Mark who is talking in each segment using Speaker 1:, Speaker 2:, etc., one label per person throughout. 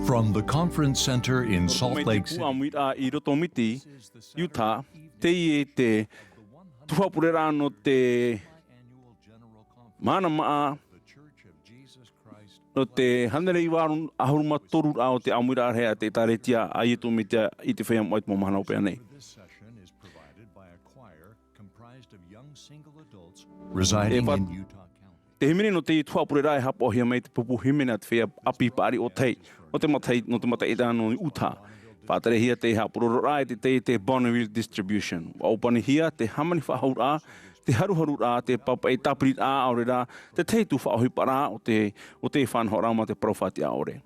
Speaker 1: From the conference center in Salt Lake City,
Speaker 2: Āmuira'a I roto miti, Utah, te Tuha'a purera'a no te mā'a no te hanere iwaru ahuruma toru ao te Āmuira'a hea te taretia a ietu mitea I te whea moit mo mahana opea nei.
Speaker 1: this session is provided by a choir comprised of young single adults residing in Utah County.
Speaker 2: Te himene no te Tuha'a purera'a e hapo hia mai te pupu himene te whea api paari o tei. No te matai ita no Utah. Whātare hia te hapurera'a te Bonneville distribution. Aupani hia te hamani whahaura, te haruharura, te papa e tapirira aorera, te teitu whaohipara o te whanhora ma te profati aore.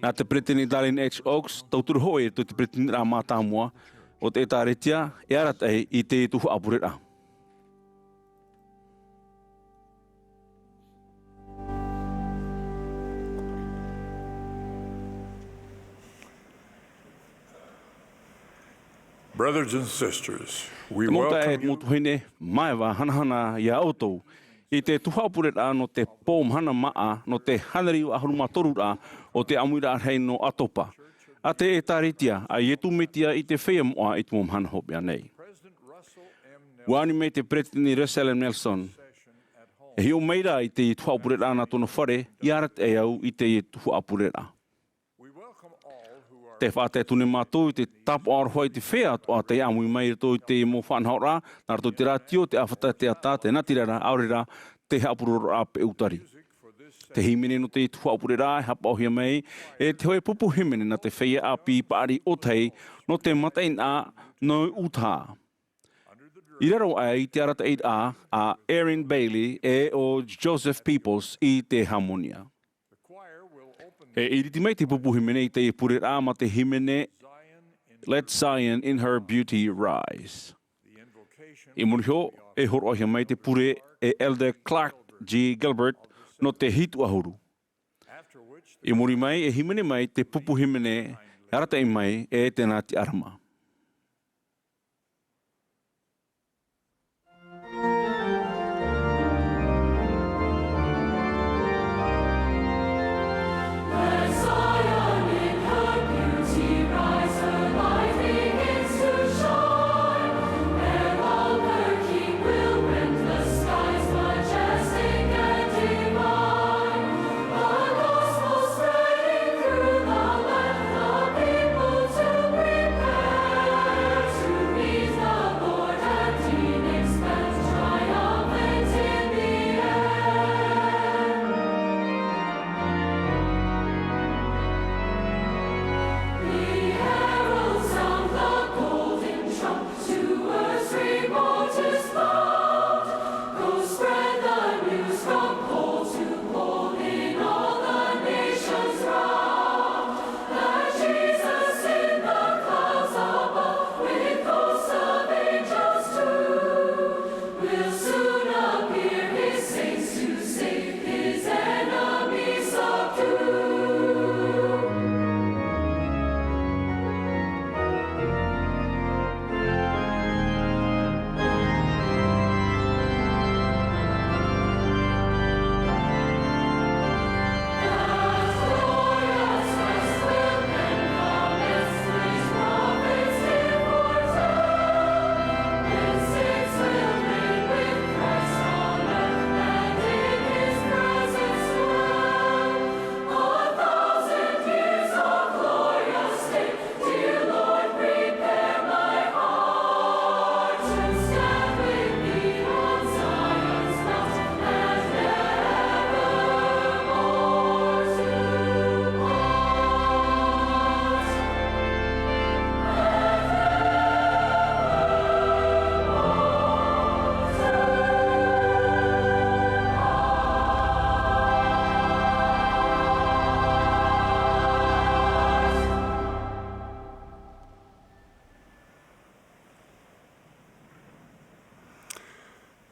Speaker 2: Nā te Brittany Darlene H. Oaks, tauturu hoe te Brittany rā mātāmua o te tāretia e aratai I te Tuha'a purera'a.
Speaker 3: Brothers and sisters, we
Speaker 2: Mota e
Speaker 3: welcome you
Speaker 2: motu hine maewa hanahana ia autou I te Tuha'a purera'a no te pōmhana mā'a no te hanariu ahuruma torura o te Āmuira'a hei no Atopa. A te e tāretia a ietu metia I te whea moa I te mōmhana hopea nei. Wāni mei te Brittany Russell Nelson. E hio meira I te Tuha'a purera'a na tona whare I arat e au I te Tuha'a purera'a. Te whāte tune mātou I te tapo aroha I te whea o a te amui mai rato I te mō whanhaora, nā rato te rātio, te awhata, te ata, te natirara, aurera, te hapurera'a pe utari. Te himene no te Tuha'a purera'a e hapa ohia mai, e te hoe pupu himene na te whea api paari o tei no te mataina no Uta'a. I raro ai te arata a Aaron Bailey e o Joseph Peoples I te harmonia. E iriti mai te pupu himene I te purera'a ma te himene Let Zion in her beauty rise. I muriho e horo ahia mai te pure e Elder Clark G. Gilbert no te hitu ahuru. I muri mai e himene mai te pupu himene aratai mai e te Ngāti Arama.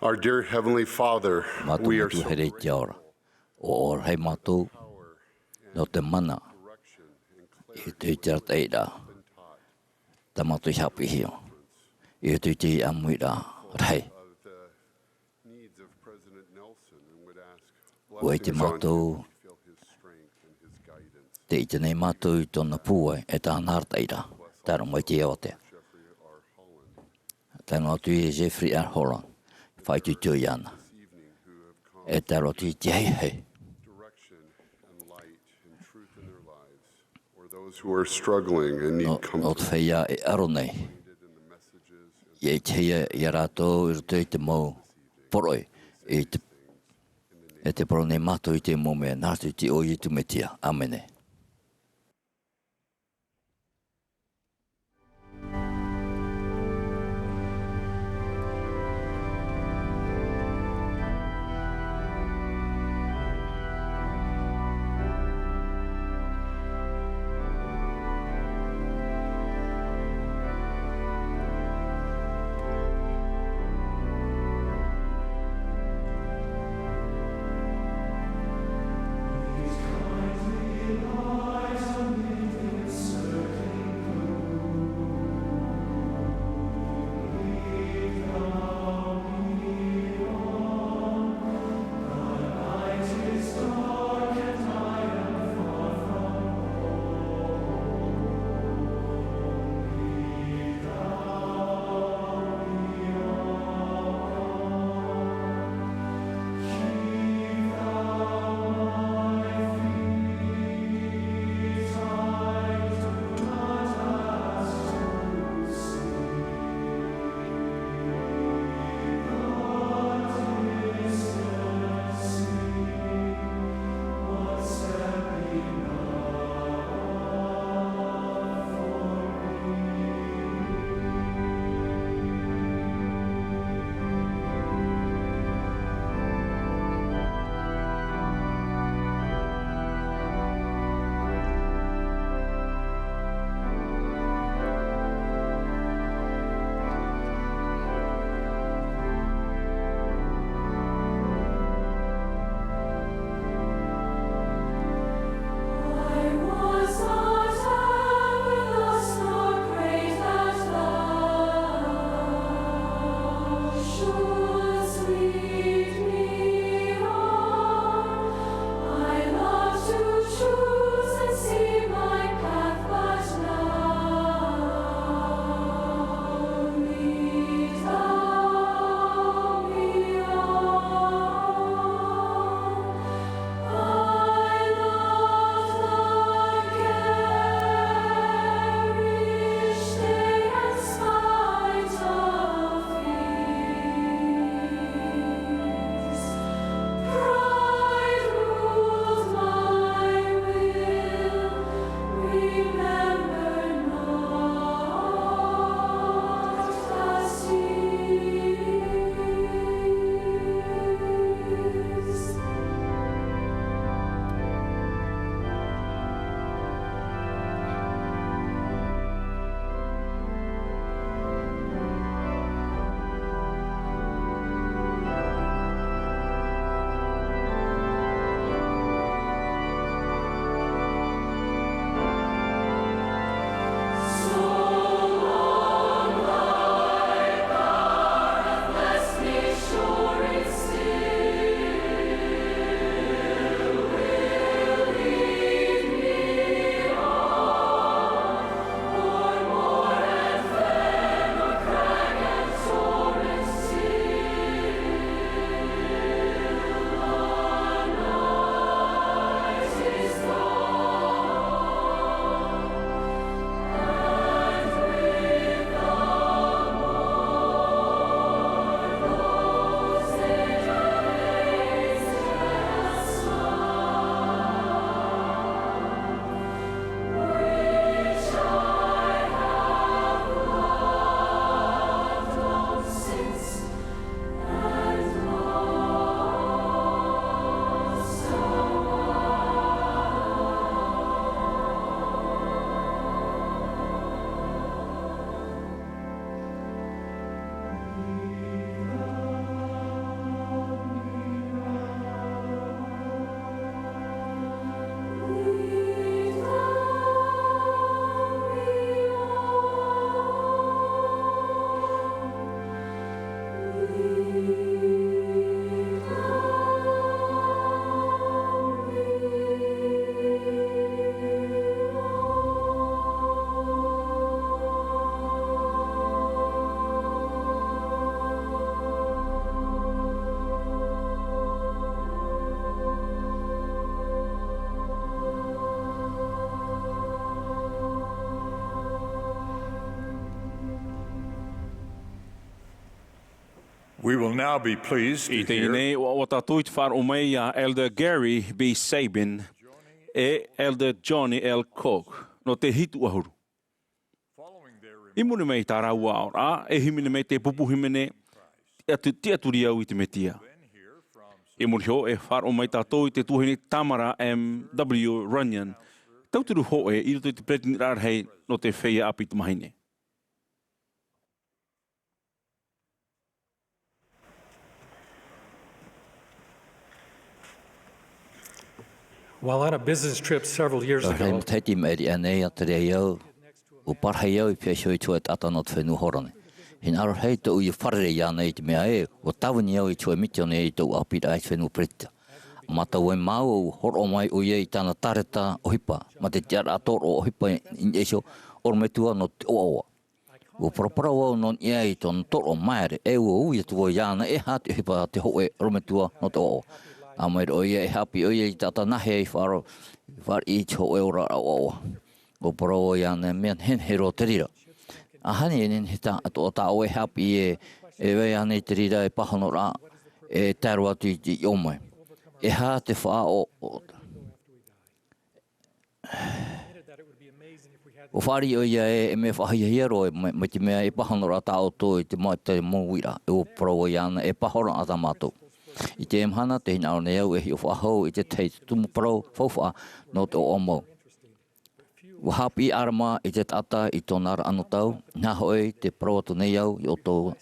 Speaker 3: Our dear Heavenly Father, we are so
Speaker 4: Mātou o hei mātou no te mana I te tiarata eira ta mātou hapi hio I te te Āmuira'a rahi o te mātou te i tenei mātou i tōna pūai e tāna hartaira. Tāra mai te eote. Tāna atu i Jeffrey R. Holland. Whai tu tui ana. E tāra atu i te ahiahi.
Speaker 3: Those who are struggling and need
Speaker 4: No
Speaker 3: comfort.
Speaker 4: te whaia e aro nei. I te hea i a rātou i roto i te mau poroi. E te poro nei mātou i te mau mea nātu i te o i tu metia. Amene.
Speaker 5: He's kindly We will now be pleased to
Speaker 2: I te
Speaker 5: hear
Speaker 2: nei o tātou i te whāra o mei a Elder Gary B. Sabin e Elder Johnny L. Cook no te hitu ahuru. I mune mei tā raua aora, e himene mei te pupu himene te aturi au i te metia. I mune ho e whāra o mei tātou i te tuhine Tamara M.W. Runyon, tauturu ho e i roto i te pretini rārhei no te whea api te mahine.
Speaker 6: While on a business trip several years ago,
Speaker 4: Rem teti meri anei atere iau, o parhei au I pia i tue tata not whenu horane. Hin aro hei tau I wharere ia nei te mea e, o tawani au I tue miti ane I tau apira ai whenu preta. Mata wai mau au horo mai o ia I tāna tareta o hipa, ma te tiara atoro o hipa in esio, or me tua no te oaoa. O parapara wau non ia I ton toro maere, e ua ui atu o iana e hati o hipa te hoe rometua no te oaoa. Āmuira'a o ia e hapi o ia I tata nahe I wharo I te hoe ora a oaoa. O para o iana mean hen hero te rira. A hani e nen he ta ato o ta o e hapi e wei ane te rira e pahano ra e taro atu I te iomai. E ha te wha o whari o ia e me whahia ro me te mea e pahano ra ta o tō I te mai te Āmuira'a. E o para o iana e pahoro a ta mātou. I te mahana te hina o nei au e hi o whahau I te tei tumu parau whauwha no te o omau. Wahapi arama I te tata I tōnara anotau, nā hoi te parau atu nei au I o tō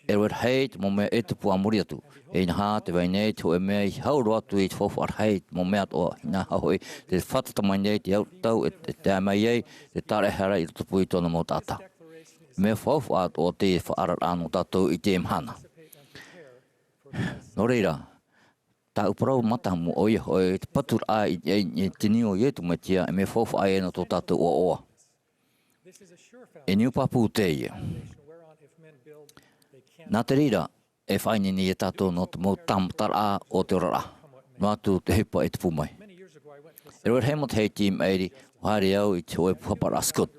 Speaker 4: Edward Heid mo mea e te pua muri atu. E nā te wai nei te hoe mea I hauro atu I te whauwha Heid mo mea toa. Nā hoi te whatatama nei te au tau e te amai ei te tare hara I te tupu I tōna mo tata. Mea whauwha atu o te whaarar anu tātou I te mahana. No reira, tā uparau matamu o ia hoi te purera'a I te nio I tu metia e me whauwha ai no tō tātou o oa. E niu papu te ia. Nā te reira, e whaini ni e tātou no te mau tamtara o te rara. No atu te hipa e te pumai. E roi hemot hei team eiri, whare au I te hoe puhapara skut.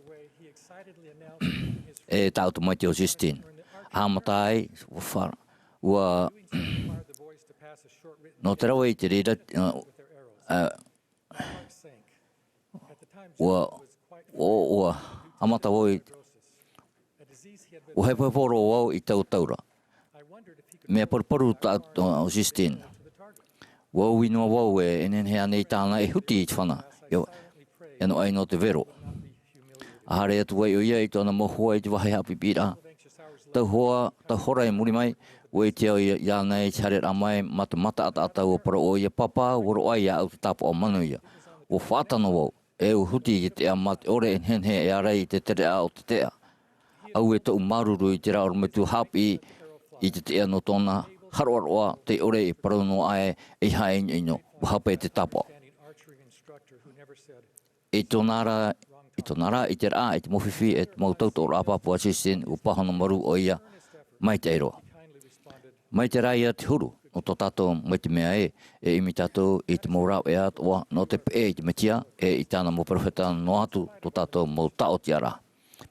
Speaker 4: E tāu tu mai te o 16. Hamatai, whara. Ua no te rawa I te reira ua amata woi o hei pōporo wau I tau taura. Mea paru o 16. Wau inoa wau e enen hea nei tāna e huti I te whana. E no ai no te vero. Ahare atu wai o ia I tōna mohua I te wahi hapi pira. Tau hora e muri mai. Wei te au ia nei tare ramai mata ata o para o ia papa woro ai au te tapo o manu ia. O whātano wau e u huti I te a mate ore en hen he e arei te tere a o te tea. Au e tau maruru I te rao metu hapi I te tea no tōna haroaroa te ore I parau no ai e hae ino hapa e te tapo. E tonara I te raa I te mofifi e te mautauto o rapapua sisin u pahano maru o ia mai te eiroa. Mai te rai a te huru, no tō tātou mai te mea e imi tātou I te maurau e atoa, no te pe I te metia, I tāna mo profeta no atu tō tātou mo tao te ara.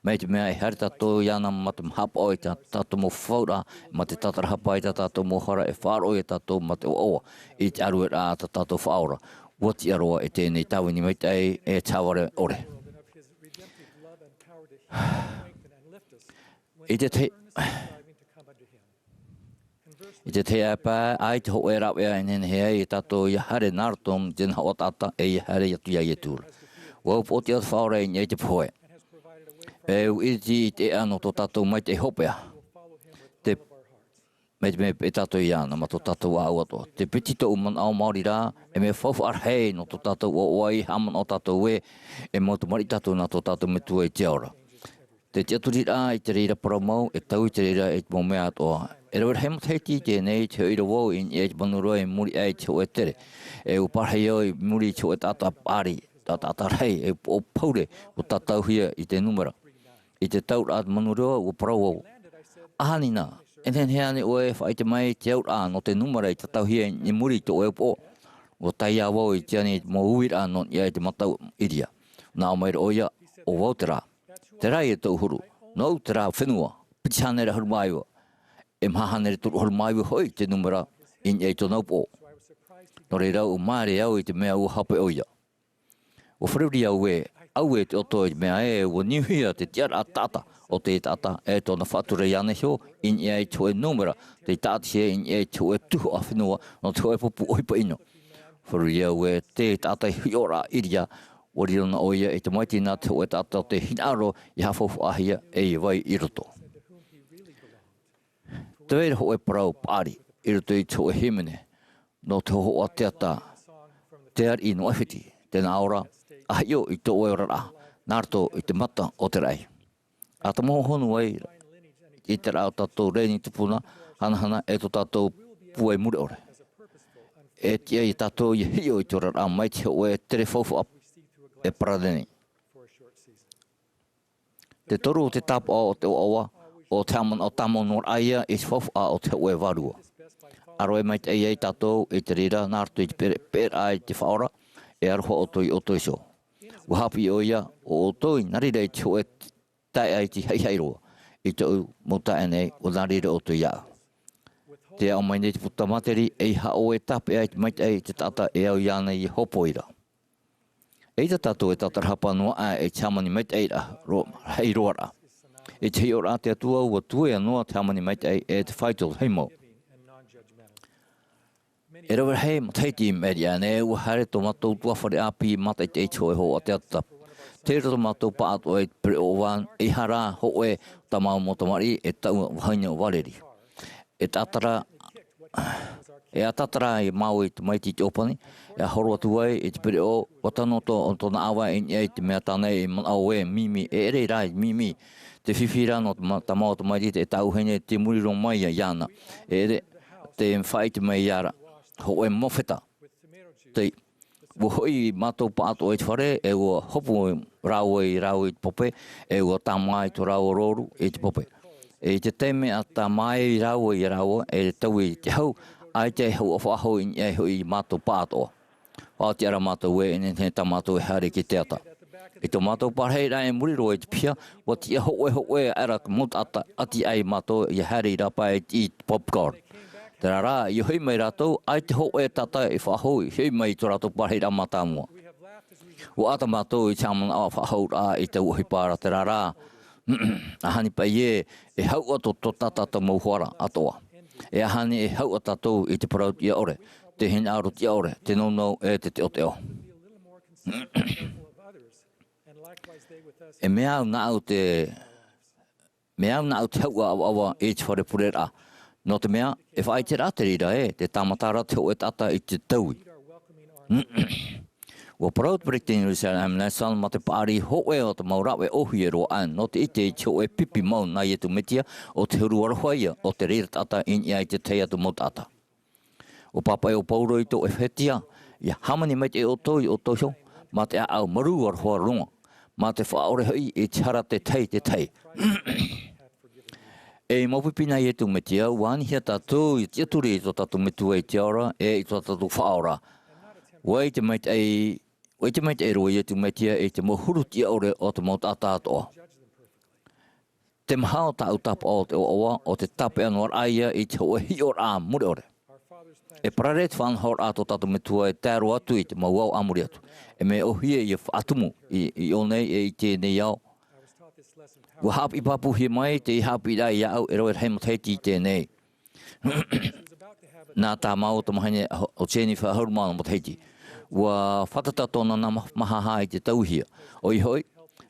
Speaker 4: Mai te mea e hari tātou iana matam hapa o I tātou mo whaura, ma te tātara hapa I tātou mo hara e whāro I tātou ma te oa, I te aru e rā tātou whaura. Wati aroa e tēnei tāwini mai te e tāware ore. I te te apa ai te hoe rau ea enen hea I tātou I hare nārtom jen hao tata e I hare atu ia I tūra. Wau poti atu whaore I te poe. E u iti I te ano tō tātou mai te hopea. Te me e tātou I ana ma tō tātou au ato. Te petito uman au Māori rā e me whauwha arhei no tō tātou o oai haman o tātou e mautu mari tātou na tō tātou me tua I te aura. Te te aturi rā I te reira paramau e tau I te reira e te mo mea atoa. E rau hemot heiti te nei te oira wau I e te manurua e muri ai te o e tere. E u parhei au I muri te o e tata pari, tata rei e o paure o tatau hia I te numera. I te taura at manurua o parau au. Ahani nā, enen hea ne oe whai te mai te aura no te numera I tatau hia I muri te o e po. O tai a wau I te ane mo uira non I te matau iria. Nā o maira oia o wau te rā. Te rai e tau huru. Nau te rā whenua. Piti hanera hurumaiwa. mahana tu hol mai hoi te numera in e to no po. No reira o mare au te mea o hape oia. O freuria we au e te oto i mea e o niuhia te tiara atata o te tata e tona whature iane hio in e to e numera te tata in e to e tuho a whenua no te popu oipa ino. Freuria we te tata hiora iria o riro na oia e te maiti nā te o e tata te hinaro I hafofu ahia e vai I roto. Te wera ho e parau pāri I roto I to e himene no te ho a teata te ar I no awhiti tēnā ora ahio I to e rara nārto I te mata o te rai. A ta moho honu ai I te rao tātou reini tupuna hanahana e to tātou pue mure ore. E tia I tātou I hio I to rara mai te ho e tere fofu e paradeni. Te toru o te tapa o te oa o te amon o tamo nor aia I fofu a o te oe varua. Aro e mai te ei tātou I te rira nārtu I te pera I te whaora e aroha o toi o toi so. Wahapi o ia o toi narirei te oe tai ai te heiroa I te au mota enei o narire o toi iau. Te au mai nei te puta materi e ha o e tape ai te mai te tata e au iana I hopoira. E te tātou e tatarhapa noa a e te amani mai te hei roara. E te hiora te atua ua tue anoa te amani mai te e te whaitul heimo. E rawa hei mataiti I meria ne ua hare to matou tuawhare api matai te eito e ho a te ata. Te rato matou paato e pre o wan e hara ho e tamau motamari e tau wahaina o waleri. E tatara e atatara I mau I te maiti te opani, e horo atu ai e te pere o watanoto o tona awa e te mea tānei e au e mimi, e ere rai mimi, te whiwhira no ta mau te maiti e tau hene te muriro mai a iana, e ere te mwhai te mai iara, ho e mofeta. Te wohoi mātou paato e te whare, e ua hopu rau e te pope, e ua tamai to rau roru e te pope. E te teme a tamai rau e rau e tau I te hau, ai te hau o whaho I hui mātou pātoa. Whāti ara mātou e ne ta mātou e hare ki te ata. E tō mātou parheira e muriro e te pia, wa ti e ho e ara mot ata ati ai mātou I hare I rapa e I popcorn. Te rā, I hui mai rātou, ai te ho e tata e whaho I hui mai tō rātou parheira mātāmua. Wa ata mātou I te amana a whaho rā I te uhi pāra te rā. Ahani pai e hau ato tō tata ta mauhuara atoa. E ahani e hau a tātou I te parau tia ore, te hina aro tia ore, te nono e te o te o. E mea au na au te hau a awa e te whare purera'a. No te mea, e whai te rāterira te tamatara te o e tata I te taui. Wa proud predicting Jerusalem national ma te pāri hoe o te maurawe ohi e roa an, no te ite I te o e pipi mau na I tu metia o te huru arahoia o te rira tata in I te teia tu mo tata. O papai o pauro I to e whetia, I hamani mai te o toi o toho, ma te au maru arahoa runga, ma te whaore hoi I te hara te tei. E mawipina I tu metia, wani hia tātou I te aturi I to tātou metua I te ora, e I to tātou whaora. Wai te mai te roi e tu metia e te mohuru tia ore o te mautata atoa. Te mahao ta tapa o te oa o te tape anuar aia I te hoa hiora mure ore. E parare te whanhor ato tato metua e tēro atu I te mauau amuri atu. E me ohia I atumu I onei e I tēnei au. Wa hapi papu hi mai te I hapi rai au e roi hei mataiti I tēnei. Nā tā mau ta mahane o Jennifer Haurumana mataiti. Wa whakata tōna nā mahaha I te tauhia. Oi hoi,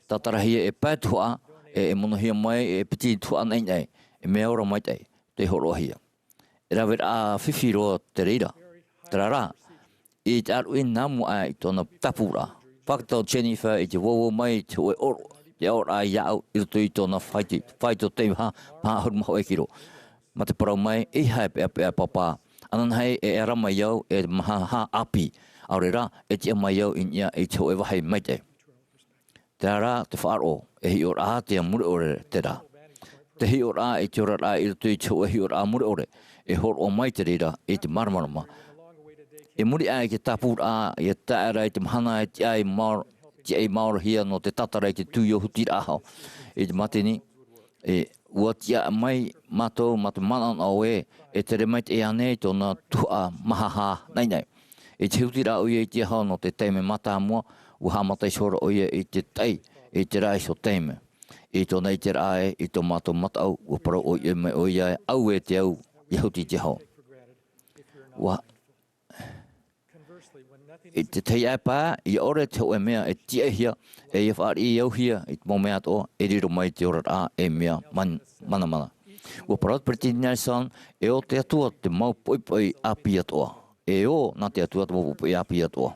Speaker 4: tā tarahia e pētua e monohia mai e piti tua nei nei, e mea ora mai tei, te horohia. E rawera a whiwhiro te reira, te rara, I te aru I nā mua I tōna tapura. Whakata o Jennifer I te wawo mai te oe oro, te ora I au I roto I tōna whaito te hauruma hoa kiro. Ma te parau mai, I hae pēa papa, anan hei e rama iau e maha api, aurera e tia mai iau I nia e te oe wahai mai te. Te ara te whaaro e hi ora a te mure ore te rā. Te hi ora a e te ora rā I roto I te oe hi ora a mure ore, e horo o mai te reira e te maramarama. E muri a e ke tapura e taera e te mahana e te ai maor hia no te tatara e te tuio huti rāhau. E te matini, e ua tia mai mato mana o e te remait e ane tōna Tuha'a mahaha nei. E te hutira o ia i te hao no te teime mata mua, ua hamatai sora o ia i te tei, i te rai so teime. I tōna i te rae, i tō mato matau, ua parau o ia me o ia au e te au, i huti te hao. Ua, i te tei ai pā, i ore te o e mea e tia hia, e ia whaari i au hia, i te mō mea toa, e riro mai te ora e mea mana. Ua parau pretty nice e o te atua te mau poipoi api atoa. E o nā te atua te mau poipoi api atoa.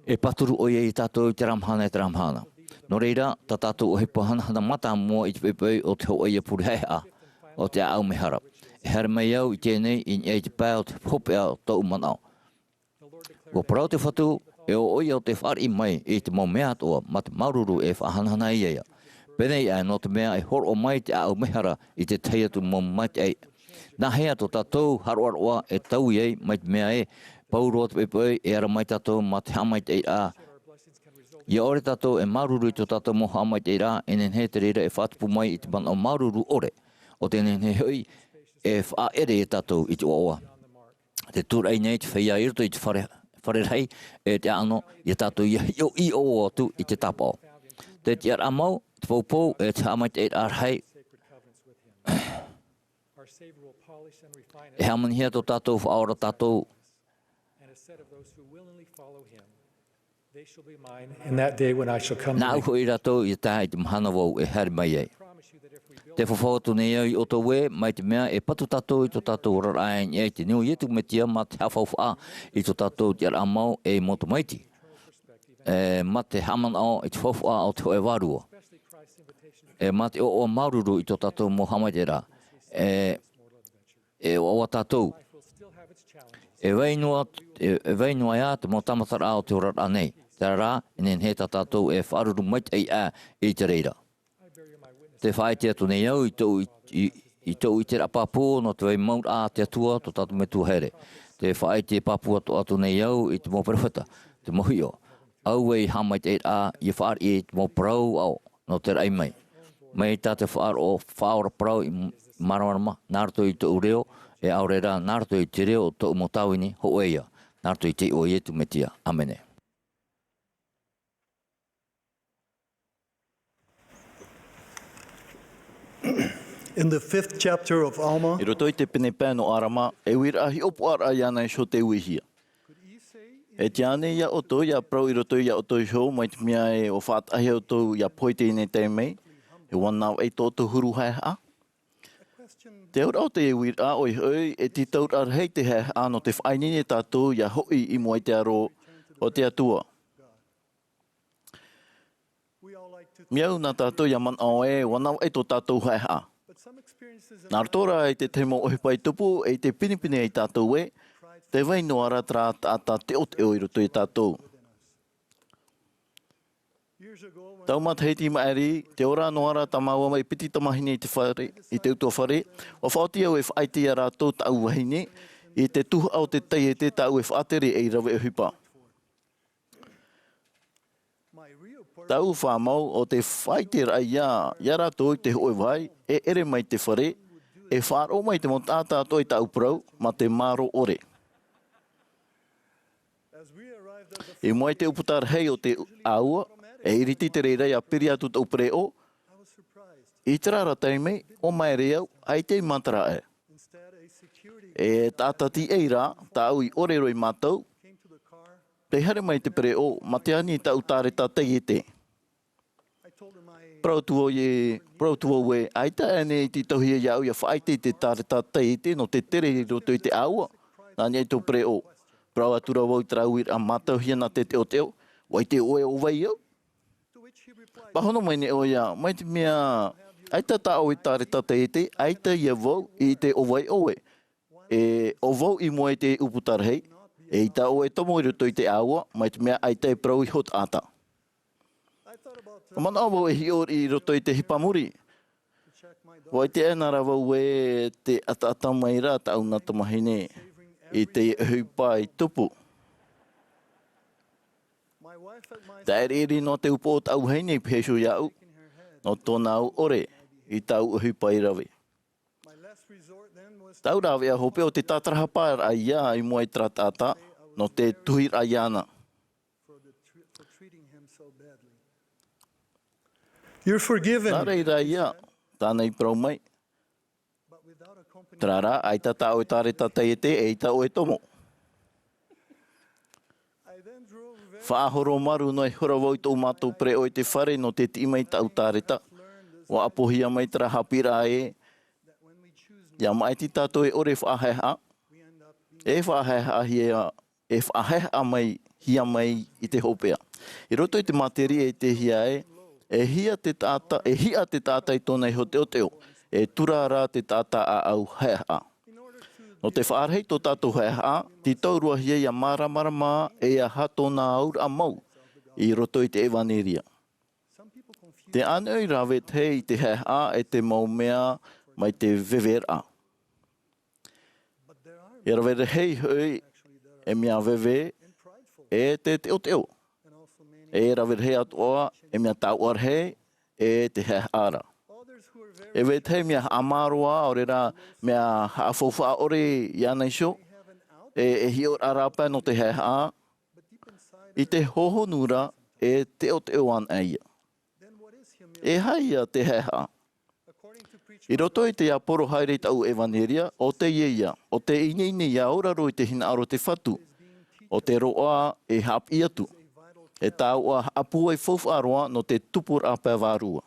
Speaker 4: E paturu o ia i tātou i te ramhana. No reira, tā tātou o he pahana mata mua i te poipoi o te hoa ia purera'a o te Āmuira'a. E hara mai au i tēnei i ngei te pā o te hopea o tau manao. Ua parau te whatu e o ia o te whaari mai i te mau mea atoa ma te maruru e whahanahana i eia. Penei ai no te mea e horo mai te Āmuira'a i te teiatu mo mai te ei. Nā hea tō tātou haroaroa e tau i ei mai te mea e pauroa te poipoi e ara mai tātou ma te hamai te ei a. Ia ore tātou e maruru i tō tātou mo hamai te ei rā e nen he te reira e whātupu mai i te mana o maruru ore. O te nen he hui e whaere e tātou i te oa. Te tūrei nei te whaia irto i te whare rahi e te ano i tātou i o atu i te tapao. Te te ar amau, te paupou e te hamai te ei ar hei. E hamanihia tō tātou whaora tātou. Nā uho i ratou i tā i te mahana wau e hari mai ei. Te whawhautu nei au i o tō we, mai te mea e patu tātou i tō tātou raraeng e te niu ietu me tia ma te hawhawha i tō tātou te ara amau e moto maiti. Ma te hamanao i te whawhua o te hoe warua. Ma te o maruru i tō tātou mo hamai te rā. E o tātou. E weinua ia te mo tamatara o te orara nei. Te rā, inen he tātou e whaaruru mai ei a i te reira. Te whae te atu nei au i tau i te rapapō no te wei maut a te atua tō tātou me tuhere. Te whae te papu atu nei au i te mō perewhita, te mohio. Au e hamai te a i whaar i te mō parau au no te rai mai. Mai tā te whaar o whaora parau i maramarama, nārato i te ureo, e aurera nārato i te reo tō umotawini ho eia. Nārato i te o ietu me tia. Amene.
Speaker 5: In the 5th chapter of Alma,
Speaker 7: I roto i te pene pēno arama, e wira ahi opu ara iana i so te uihia. E te ane ia oto, ia prau i roto ia oto i ho, mai te mea e o whaat ahi oto ia poite i nei te mei, e wanau e tō huru hae a. Te ora o te e wira oi hoi, e ti taur ar hei te hae a no te whainini tātou ia hoi i mua i te aro o te atua. Miau nā tātou ia man au e, wanau e tō tātou hae a. Nā ratora e te temo ohi pai tupu e te pinipini e tātou e, te wainoara tra tātā te o te o i roto i tātou. Tau mat heiti maeri, te ora noara tamaua mai piti tamahine i te whare, i te utua whare, o whaoti au e whaiti a rātou tau wahine, i te Tuha'a o te tei e te tau e whaatere e rawe e hipa. Tau whamau o te whaiti rai ia rātou i te hoe vai, e ere mai te whare, e whaaro mai te mo tātātou i tau prau, ma te maro ore. E mai te uputar hei o te aua, e iriti te reira ia piri atu tau preo, i te rara teime, o mai reau, ai te matara e. E tātati eira, tau i ore roi mātou, te hare mai te preo, ma te ani tau tāre tā tei e te. Prautua we, ai ta ane i te tohia iau ia whaite te tāre tā tei e te, no te tere i roto i te aua, nāni ai tō preo. Prau atura wau i trau i a mātau hia na te teo teo, wai te oe o vai au. Pahono mai ne o ia, mai te mea, ai ta o i tāre tā tei e te, ai ta ia wau i te o vai oe. E o wau i mua i te uputarhei, e i ta oe tomo i roto i te aua, mai te mea ai ta e prau i hot ata. Mana au e hior i roto i te hipamuri. Wai te enara wau e te ata mai rā tau nā tamahine i te hupai tupu. Tā eri no te upo o tau heine i pēshu iau, no tōna au ore, I tau uhi pai rawe.
Speaker 5: My last resort then was
Speaker 7: Tau rawe a hope o te tātaraha pai a ia I mua I tratata no te tuhir a iana.
Speaker 5: for treating him so badly. You're forgiven,
Speaker 7: Nā reira ia, tānei prau mai.
Speaker 5: but without accompanying
Speaker 7: Trara, ai tata o tāre tata e te e ta o e tomo.
Speaker 5: I then drove very
Speaker 7: Whaahoro maru no e hora wau tō mātou pre o te whare no te ti mai tau tāreta. Wa apohia mai tara hapira e,
Speaker 5: that when we choose
Speaker 7: ia mai ti tātou e ore whaaheha.
Speaker 5: we end up being
Speaker 7: E whaaheha hia, e whaaheha mai, hia mai I te hopea. I roto I te materi e te hia e hia te tāta, e hia te tāta I tōna I ho teo teo. E turara te tāta a au heha. No te whaarhei tō tātou heha, ti taurua hia ia maramarama e a hato nā aura mau I roto I te evaneria.
Speaker 5: some people confuse
Speaker 7: Te anei rawe te I te heha e te maumea mai te vevera.
Speaker 5: but there are
Speaker 7: E rawe hei hui e mea veve
Speaker 5: and prideful
Speaker 7: e te teo teo.
Speaker 5: and also many
Speaker 7: E rawe hei atoa e mea tauar hei e te heara.
Speaker 5: others who are very
Speaker 7: E we te mea amaroa o rera mea haafofa ore iana iso.
Speaker 5: have an out,
Speaker 7: E hior arapa no te heha.
Speaker 5: but deep inside
Speaker 7: I te hoho nura e teo teo an eia.
Speaker 5: then what is humility?
Speaker 7: E haia te heha.
Speaker 5: According to preacher
Speaker 7: I roto I te aporo haere tau evaneria, o te ieia, o te inini ia oraro I te hina aro te whatu. O te roa e hap I atu. E tau a apua I whawharoa no te tupur a pēwarua.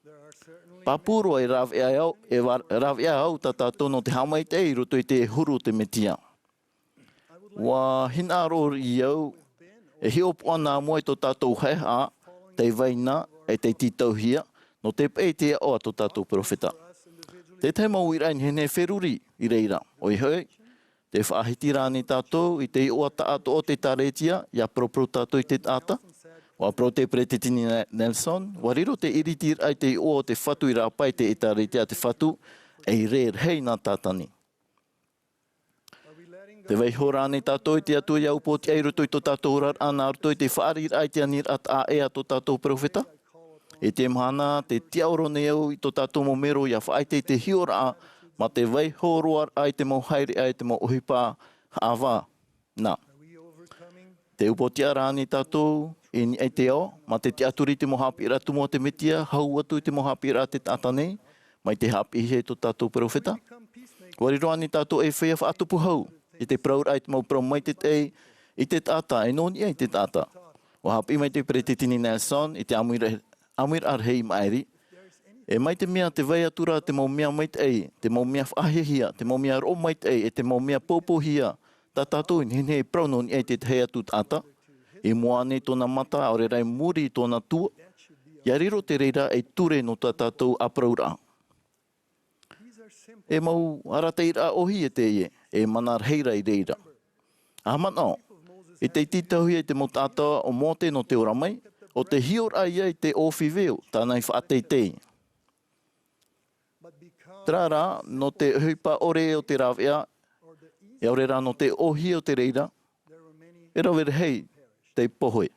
Speaker 5: there are certainly
Speaker 7: Papuro e rawe au ta tātou no te hamai te I roto I te huru te metia. Wa hina aro I au, e hiopu ana mua I tō tātou heha, te vaina e te titauhia, no te pētea o a tō tātou profeta. Te te Āmuira'a hene wheruri I reira. Oi hoi, te whaahiti rāni tātou I te oa tātou o te taretia, ia propro tātou I te tāta. Wa pro te Pretitini Nelson, wa riro te iritir ai te oa te whatu I rāpai te e taretia te whatu, e reir hei nā tātani.
Speaker 5: are we letting
Speaker 7: Te waiho rāni tātou I te atu iau pōti ai roto I tō tātou rar ana roto I te whaarir ai te anir at a ea tō tātou profeta. E te mahana, te tiaoro nei au I tō tātou momero ia whaaite te hiora ma te waiho roar ai te mo haere ai te mo uhipa hawa. Nā,
Speaker 5: are we overcoming
Speaker 7: te upotia rāni tātou I ni ai te ao, ma te aturi te mo hapira tu mo te metia, hau atu I te mo hapira te tātanei, mai te hapi he tō tātou profeta.
Speaker 5: become peacemakers?
Speaker 7: Wari roani tātou e whea whaatupu hau, I te praur ai te mau prau mai te te, I te tāta, e noni ai te tāta. O hapi mai te Pretitini Nelson, I te Āmuira'a hei maeri, e mai te mea te vai atura te mau mea mai te ei, te mau mea ahiahia, te mau mea ro mai te ei, e te mau mea pōpohia, tā tātou I hene e prau noni ai te hei atu tāta, e moane tōna mata, o re rai muri tōna tua, ia riro te reira e ture no tā tātou a praura.
Speaker 5: These are simple.
Speaker 7: E mau arateira ohi e te ie, e manar heira I reira. A manao, I te titahui e te mo tātua o mote no te ora mai, o te hior ai ai te ofi veo, tānai whaateitei.
Speaker 5: But because
Speaker 7: Trara, no te huipa ore o te rawea,
Speaker 5: or the ease
Speaker 7: e ore rā no te ohi o te reira,
Speaker 5: there were many
Speaker 7: e rawere hei, te pohoe.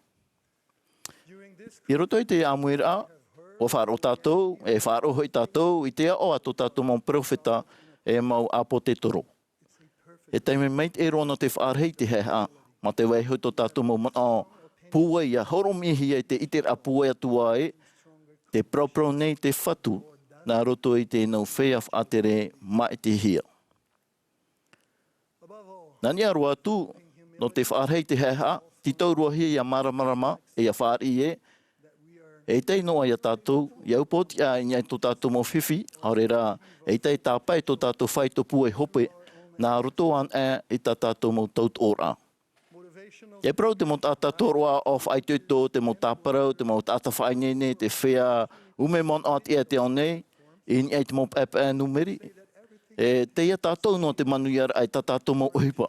Speaker 5: during this
Speaker 7: I roto I te Āmuira'a, o wharo tātou, e wharo hoi tātou, I te ao ato tātou mau profeta, e mau apo te toro. E teime meit e rono te whaarhei te heha, ma te wai hoi tō tātou mau mana, pua ia horomihi e te iter a pua atua e, te propro nei te whatu, nā roto I te nau whea whaatere mai te hia.
Speaker 5: above all
Speaker 7: Nani aroa tu, no te whaarhei te heha, ti taurua hia ia maramarama, e a whaari e tei noa ia tātou, iau poti a inai tō tātou mo whiwhi, aurera, e tei tāpai tō tātou whai tō e hope, nā roto an e tā tātou mo taut ora.
Speaker 5: motivational
Speaker 7: E prau te mo tāta toroa o whai tūtō, te mo tāparau, te mo tāta whai nene, te whea ume mon at ia te onei, I ni ai te mo pepe numeri. E te ia tātou no te manuiara ai tā tātou mo uhipa.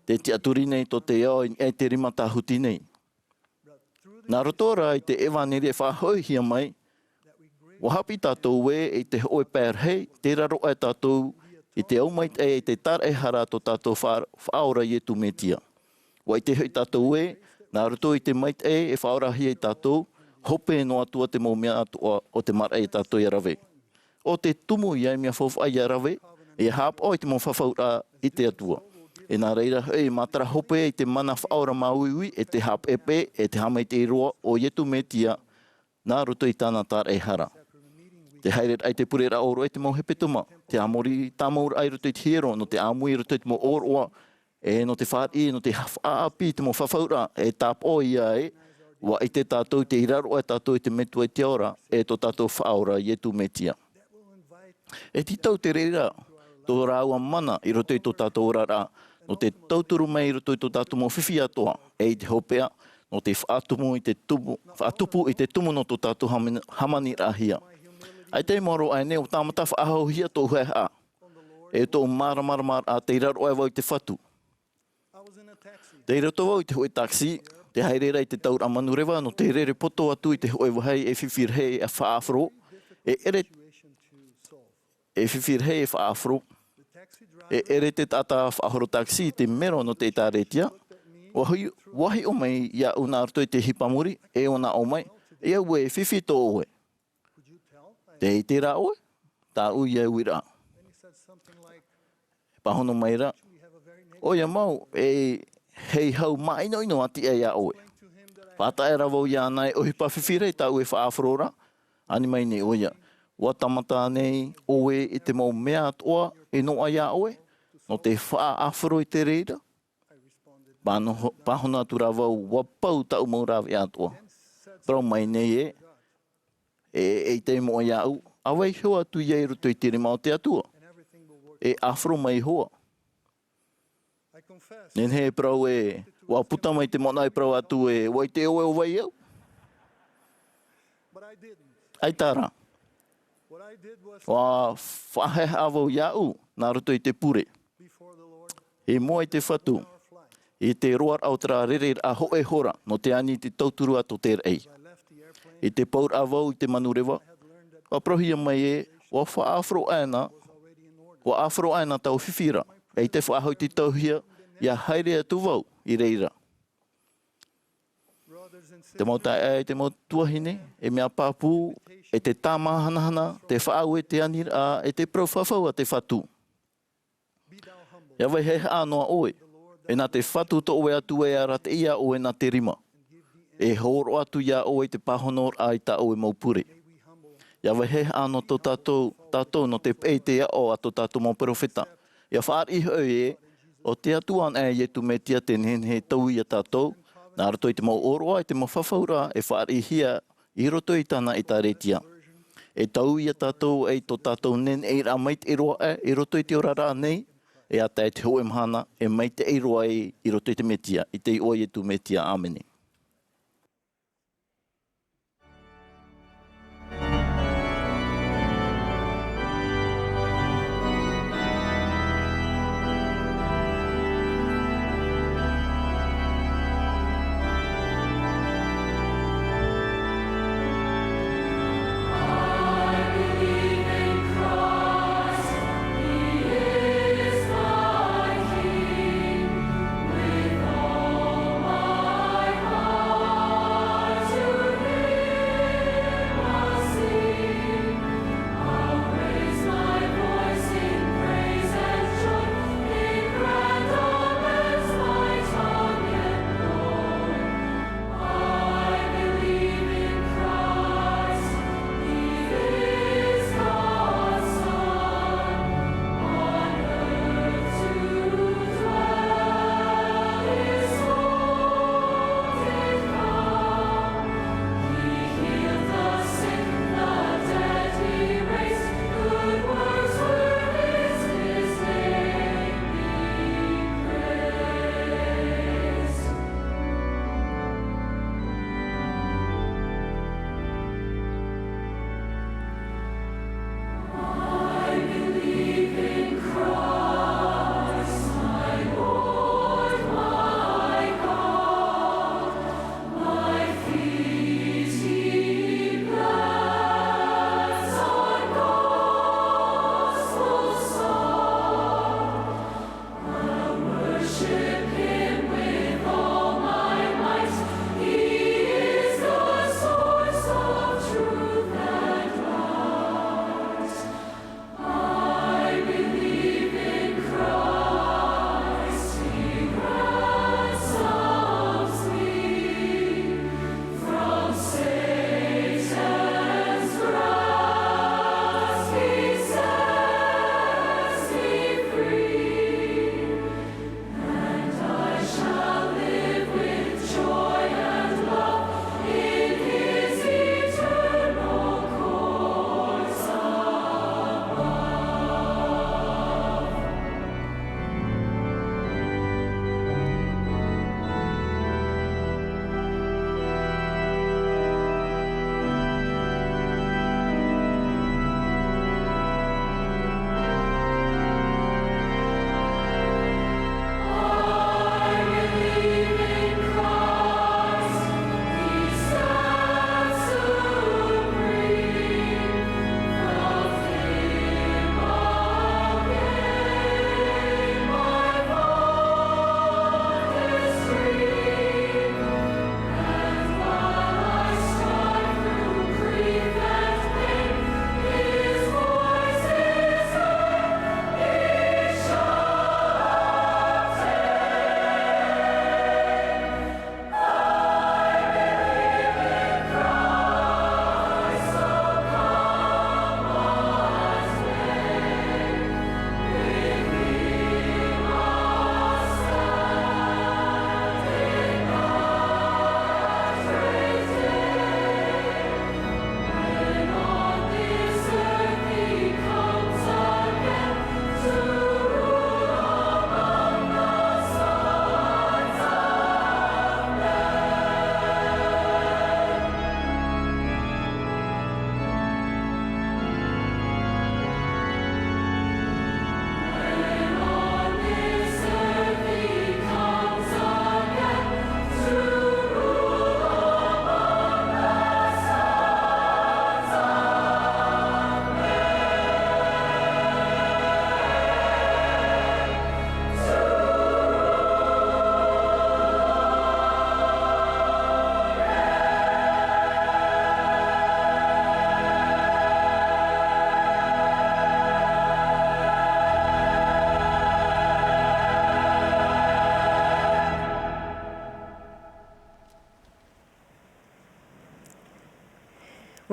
Speaker 7: Te te aturi nei tō te ao, I te rimata huti nei. Nā rotora I te evaneri e whahoi hia mai, o hapi tātou e te hoi pēr hei, te raro ai tātou, I te au mai e te tar e hara tō tātou whaora I tu metia. Wa I te hoi tātou nā roto I te mai e whaora hi e tātou, hope no atua te mo mea atua o te mara e tātou i rawe. O te tumu i ai mea whawhai i rawe, e hap o i te mo whawhaura i te atua. E nā reira, e matara hope e te mana whaora mauiwi, e te hap epe, e te hama i te iroa, o ietu me tia, nā roto i tāna tāra e hara. Te haere ai te purera'a oro e te mau hepe tuma, te amori tāmaura ai roto i te hero, no te Āmuira'a te mau oroa, e no te whaari, no te whaapi, te mau whawhaura, e tāp o ia e, wa i te tātou te iraro e tātou i te metua i te ora, e to tātou whaora i etu me tia. E ti tau te reira, tō rāua mana i roto i tō tātou rara, no te tauturu mai i roto i tō tātou mo whiwhi atoa, e i te hopea, no te whaatupu i te tumu no tō tātou hamani rahia. Ai te moro ai ne o tāmata whaahohia tō hueha, e tō mara a te iraro e wau i te whatu. Te roto wau i te hoi taksi, te haerera i te taura manurewa, no te rere poto atu i te hoi wahai e whiwhirhei e whaafro, e whiwhirhei e whaafro, e ere te tata whaahoro taksi i te mero no te tāretia, wahi o mai ia una arto i te hipamuri, e ona o mai, e au e whiwhi tō oe. Te i te rā oe, tā ui Āmuira'a. Pahono mai rā, oia mau, e hei hau maino ati e ia oe. Pata e rawau ia nai, ohi pa whiwhirei tā ue whaafrora, ani mai ne oia. Wa tamata nei, oe i te mau mea atoa, e noa ia oe, no te whaafro i te reira. Pahono atu rawau, wapau tau mau rawe atoa. Prau mai nei e te moa ia au, awai hoa tu iei roto i tere mao te atua. E afro mai hoa. Nen he prau e, wa puta mai te mona e prau atu e, wai te oe o vai au. Ai tāra. Wa whahe awau iau, nā roto i te pure. E moa i te whatu. E te roar au tra rere a hoe hora, no te ani te tauturu ato te rei. E te paur awau i te manurewa, wa prohia mai e, wa whaafro aina tau whiwhira, e te whaahau te tauhia, ia haere atu wau i reira. Te mau tae te mau tuahine, e mea pāpū, e te tā mahana, te whaau e te Āmuira'a, e te prauwhawhau a te whatu. Ia vai he anoa oe, e nā te whatu to oe atu e ara te ia oe nā te rima. E horo atu ia oe te pahonor ai ta oe maupure. Ia vai he ano tō tātou no te pei te o ato tātou mau profeta. Ia whaari hoi e, o te atuan e ietu me tia te nenhe tau ia tātou, nā roto i te mau oroa, i te mau whawhaura, e whaari hia i roto i tāna i tā retia. E tau ia tātou e tō tātou nen e rā mait e roa e, i roto i te orara nei, e ata e te hoe mahana, e mait e roa e i roto i te metia, i te oa ietu metia. Āmene.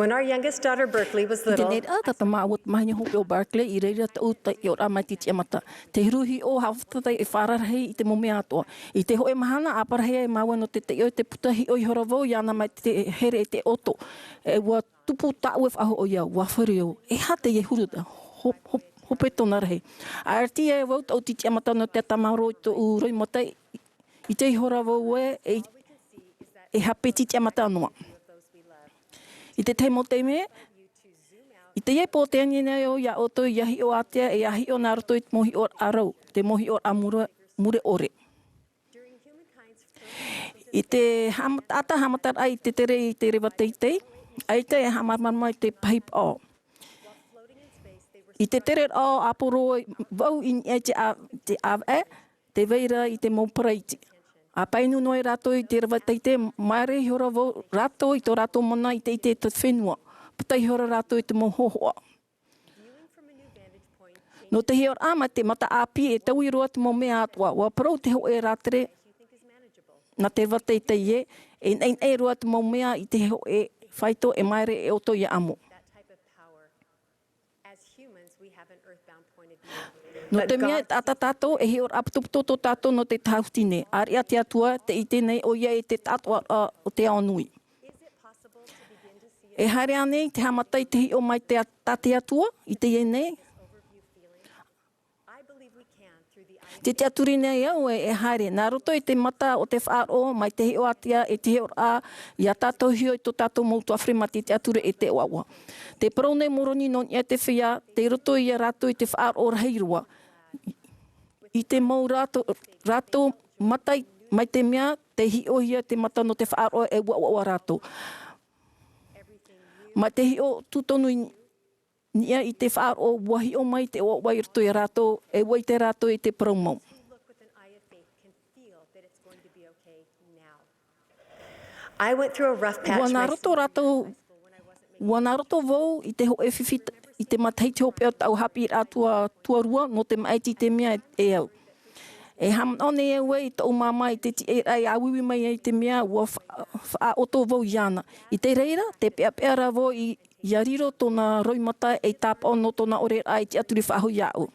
Speaker 8: When our youngest daughter, Berkeley, was
Speaker 9: I te
Speaker 8: little,
Speaker 9: nei a tata maawat mahina hope o Barclay I reira ta uta I ora mai titi amata. Te hiruhi o hawhata e whararahi I te momea atoa. I te hoe mahana a parahea e maua no te o te putahi o I horavau I ana mai te here e te oto. E ua tupu tau e whaho o iau, wawhari o. E hate e huruta, hope tona rahi. A arti e wau tau titi amata no te tamaro I to uroi mata I te horavau e hape titi amata anua. I te teimo te me, I te iepo te anina o ia oto I ahi o atea e ahi o naruto I te mohi o arau, te mohi o Āmuira'a mure ore. I te ata hamatar ai te tere I te rewa teitei, ai te hamarmarma I te paip o. I te tere o aporo vau I te ave, te veira I te moparaiti. A painu noi rato I te rewa teitei, maere I hora vau rato I to rato mana I te whenua. Putai hora rato I te mohohoa. No te hior ama te mata api e tau I roa te mo mea atua. Wa parau te ho e ratere na te wateitei e roa te mo mea I te ho e whaito e maere e oto I amo. No te mea ata tātou e hior apatuputoto tātou no te tautine. Ari a te atua te I tenei o ia e te tātua o te aonui. E haere anei te hamatai te hi o mai te tate atua I te ienei. Te aturi nei au e haere. Nā roto I te mata o te whaaro mai te hi o atia e te hi o a I a tātou hio I to tātou mautua whremati te aturi e te oawa. Te parone moroni no ia te whia, te roto I a rato I te whaaro rahirua. I te mau rato matai mai te mea te hi o hia te mata no te whaaro e ua rato. Ma te hi o tutonu nia I te whaaro wahi o mai te o wai roto I rato e wai te rato I te promo.
Speaker 8: I went through a rough patch.
Speaker 9: Wana roto vau I te ho e whiwhita I te matai te hope o tau hapi I tuarua no te maiti te mea e au. E hamone e ue I tau mama I te ti ai awiwi mai I te mea ua wha oto vau I ana. I te reira, te pea ra vau I ariro tōna roimata e tāpa ono tōna ore ai te aturi whaho iau.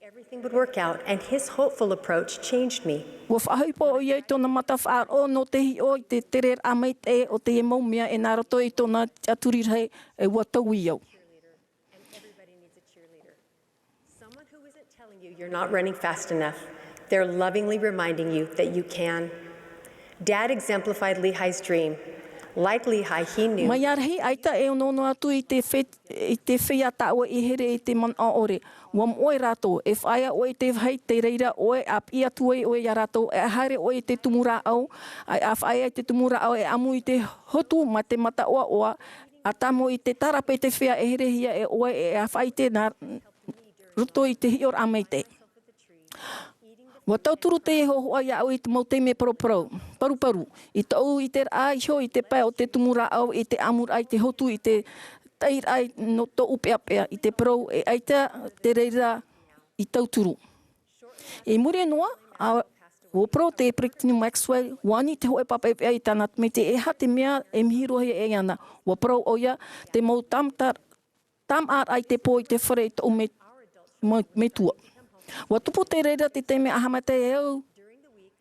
Speaker 8: Everything would work out, and his hopeful approach changed me.
Speaker 9: Ua whahipo o iei tōna mata whaaro no te hi o I te tere amai te o te emau mea e nā roto I tōna aturi rei e ua tau iau.
Speaker 8: You're not running fast enough. They're lovingly reminding you that you can. Dad exemplified Lehi's dream. Like Lehi, he knew.
Speaker 9: Mai arahi, aita e onono atu I te whea tāua I here I te man a ore. Wam oe rato, e whaia oe te whai te reira oe ap I atu oe I rato, e haere oe te tumura au, a whaia te tumura au e amu I te hotu ma te mata oa, a tamo I te tarape te whea e here hia e oe e a whai te nā ruto I te hior amei te. Wa tau turu te e hohoa ia au I te mau te me paru. I tau I te raa I I te pai o te tumura au I te Āmuira'a I te hotu I te tair ai no to upea I te parau e aita te reira I tau turu. E muri noa, o pro te Prekitini Maxwell, wani te hoe papa I tāna me te eha te mea e mihirohi e ana. Wa pro o ia te mau tam ar ai te po I te whare I tau me tua. Wa tupu te reira te teime ahamata e au,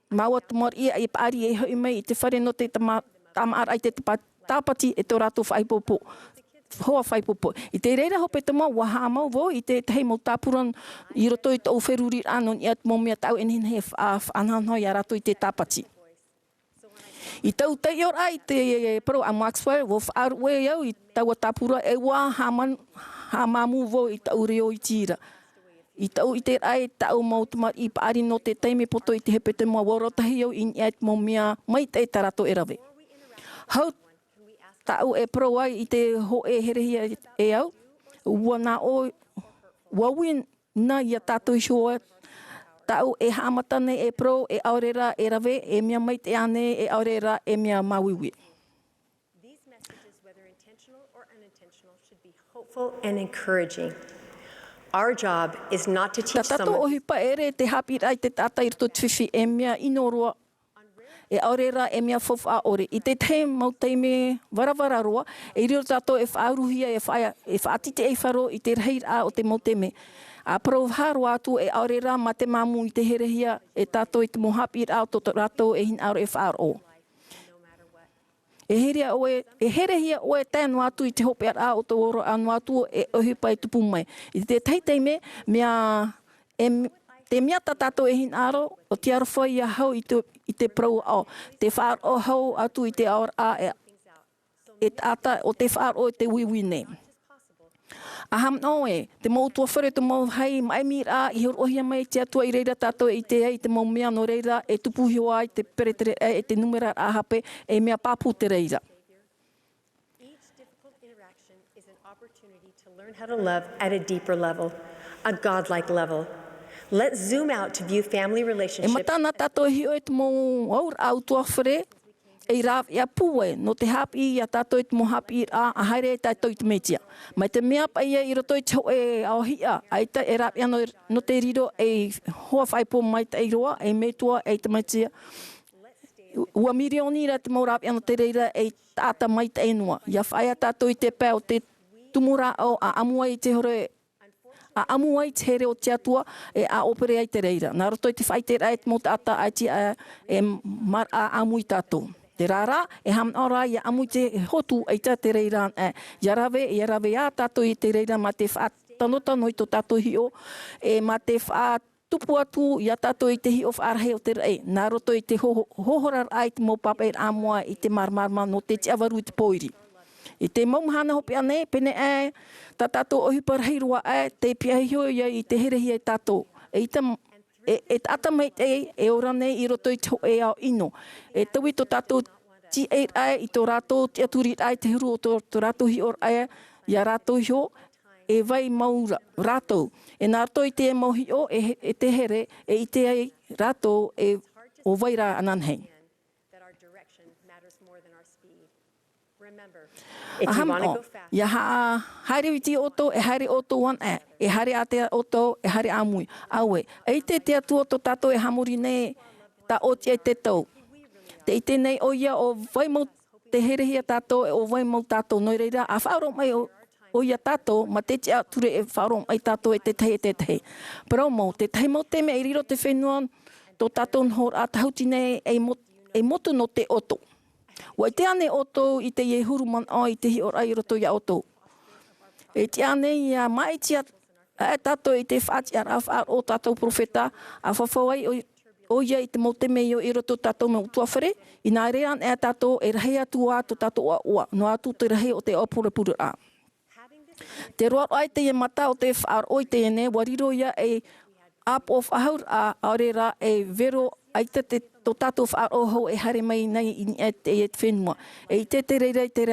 Speaker 9: maua tamar ia I paari e hoi mai I te whare no te tam ar ai te tāpati e tō rātou whaipopo. Hoa whaipopo. I te reira hope tama waha mau vo I te hei mau tāpuran I roto I tau wheruri anon I at momia tau enen he whananhoi a rato I te tāpati. I tau te ior ai te pro a Maxwell wo whaaru e au I tau a tāpura e wā hamamu vo I tau reo I tira. I tau I te ai tau mautamar I paari no te teime poto I te hepe te mua warotahi au I at momia mai te tarato e rawe. Hau tau e pro ai I te ho e herehia e au. Ua nā o wawin na ia tātou I shoa. Tau e haamata nei e pro e aurera e rawe e mea mai te ane e aurera e mea mawiwi.
Speaker 8: These messages, whether intentional or unintentional, should be hopeful and encouraging. Our job is not to teach someone.
Speaker 9: Tato ohi pa ere te hapi rai te tata I roto te whiwhi e mea inoroa e aorera e mea fofa ore. I te te mau teime warawara roa, e riro tātou e whaaruhia e whaatite e wharo i te rahi a o te mau teime. A proharo atu e aorera ma te mamu i te herehia e tātou i te mohapi a o tō rātou e hin aro e whaaro. E herehia oe tēnu atu i te hope a o tō oro anu atu e ohipa i tupu mai. I te teiteime mea te mea tātou e hin aro o te arwhai a hau i te prau au. Te whaaro hau atu i te aor a e ata o te whaaro i te wiwine. Aham noe, te mau tua whare te mau hei mai mira i hor ohia mai te atua i reira tātou i te ei te mau mea no reira e tupuhi o ai te peretere e te numera a hape e mea pāpū te reira.
Speaker 8: Each difficult interaction is an opportunity to learn how to love at a deeper level, a godlike level. Let's zoom out to view family
Speaker 9: E
Speaker 8: relationships.
Speaker 9: matana tātou hi o e te mau aur au tua whare e rāw ia pūe no te hapi i a tātou i te mo hapi i a haere e tātou i te metia. Mai te mea pa ia i roto i te ho e aohia, aita e rāw ia no te riro e hoa whaipo mai te iroa, e metua e te metia. Ua mirioni ra te mau rāw ia no te reira e tāta mai te enua. Ia whaia tātou i te pēo te tumura o a amua i te hore a amua i te here o te atua e a opere ai te reira. Nā roto i te whaitera e te mo tāta ai te e mar a amu i tātou. Te rara e ham ora i amu i te hotu ai te reira e. Ia rave a tātou i te reira ma te whātanotano i tō tātou hio e ma te tupu atu i a tātou i te hi of arahe o te rei. Nā roto i te hohorar ai te mo papa e amua i te marmarma no te tiawaru i te poiri. I te mau mahana hopi ane, pene e, tā tātou ohipa rahirua e, te piahihio i te herehi e tātou. E tata mai e ora nei i roto i te ho e ao ino. E tawi tō tātou ti e ai i tō rātou te aturi ai te hiru o tō rātou hi or ai, i a rātou hio, e vai mau rātou. E nā rātou i te mau hi o, e te here, e i te ai rātou e o vai rā ananhei. Aham o, ia haere witi oto, e haere oto wan e haere a te oto, e haere a mui. Aue, e te atua to tato e hamuri nei, ta oti e te tau. Te ite nei o ia o vai mau te herehia tato, e o vai mau tato. Noi reira, a whaaro mai o ia tato, ma te te ature e whaaro mai tato e te tehe. Pero mau, te tehe mau te me e riro te whenua, to tato nhor a tahauti nei e motu no te oto. Wai te ane oto i te iehuru man o i te hi ora i roto ia oto. E te ane i a mai tia e tato i te whaati ar o tatou profeta a whawhawai o ia i te mau te mei o i roto tatou me utua whare. I nā rean e tato e rahi atu a to tatou a ua. No atu te rahi o te purera'a. Te roa ai te mata o te whaar o i te ene wariro ia e up of ahaur a aorera e vero aita te tō tātou whaaroho e hare mai nei i te whenua. E i te reira i te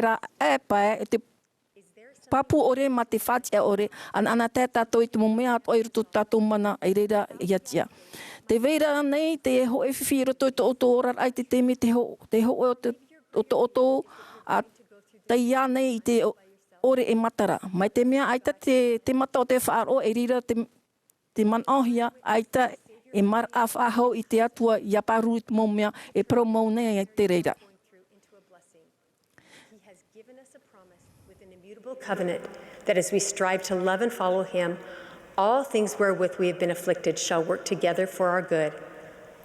Speaker 9: rā pae, e te papu ore ma te whātia ore, ana te tātou i te momea ato i roto tātou mana i reira i atia. Te veira nei, te ho e whiwhi i roto i tō oto orar ai te teme, te ho o tō oto a te ia nei i te ore e matara. Mai te mea aita te mata o te whaaro e rira te man ohia aita e mar a whahau i te atua i a paru i te momea e promau nei i te reira.
Speaker 8: He has given us a promise with an immutable covenant that as we strive to love and follow him, all things wherewith we have been afflicted shall work together for our good.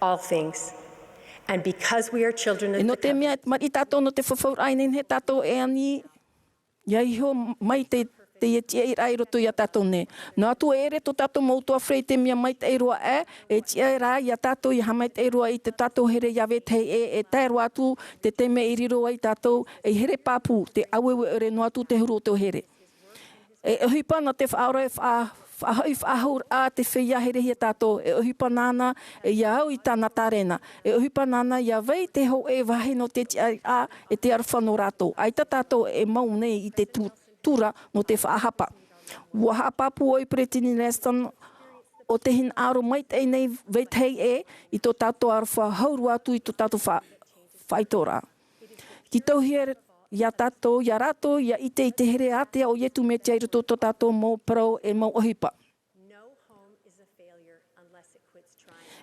Speaker 8: All things. And because we are children of
Speaker 9: E no
Speaker 8: the
Speaker 9: te mea,
Speaker 8: covenant,
Speaker 9: mari tātou no te whawhaur ainen he tātou e ani, ia iho mai te e tia i rai roto i a tātou ne. No atu e ere tō tātou mautua whrei te mea mai te eroa e tia i rai i a tātou i hamai te eroa i te tātou here iawe te e tēro atu te teme i riro ai tātou e here pāpū te awewe ere no atu te huru o tō here. E ohipa na te whaora e whahau a te whia here hi a tātou. E ohipa nāna e iau i tāna tārena. E ohipa nāna ia wei te ho e wahe no te tia a e te arwhano rātou. Aita tātou e mau nei i te tura no te whaahapa. Ua hapapu oi pretini nestan o te hin aro mai te nei veitei i tō tātou arwha hauru atu i tō tātou whaitora. Ki tauhia ia tātou, ia rātou, ia ite i te here atea o ietu me te airoto tō tātou mō parau e mō ohipa.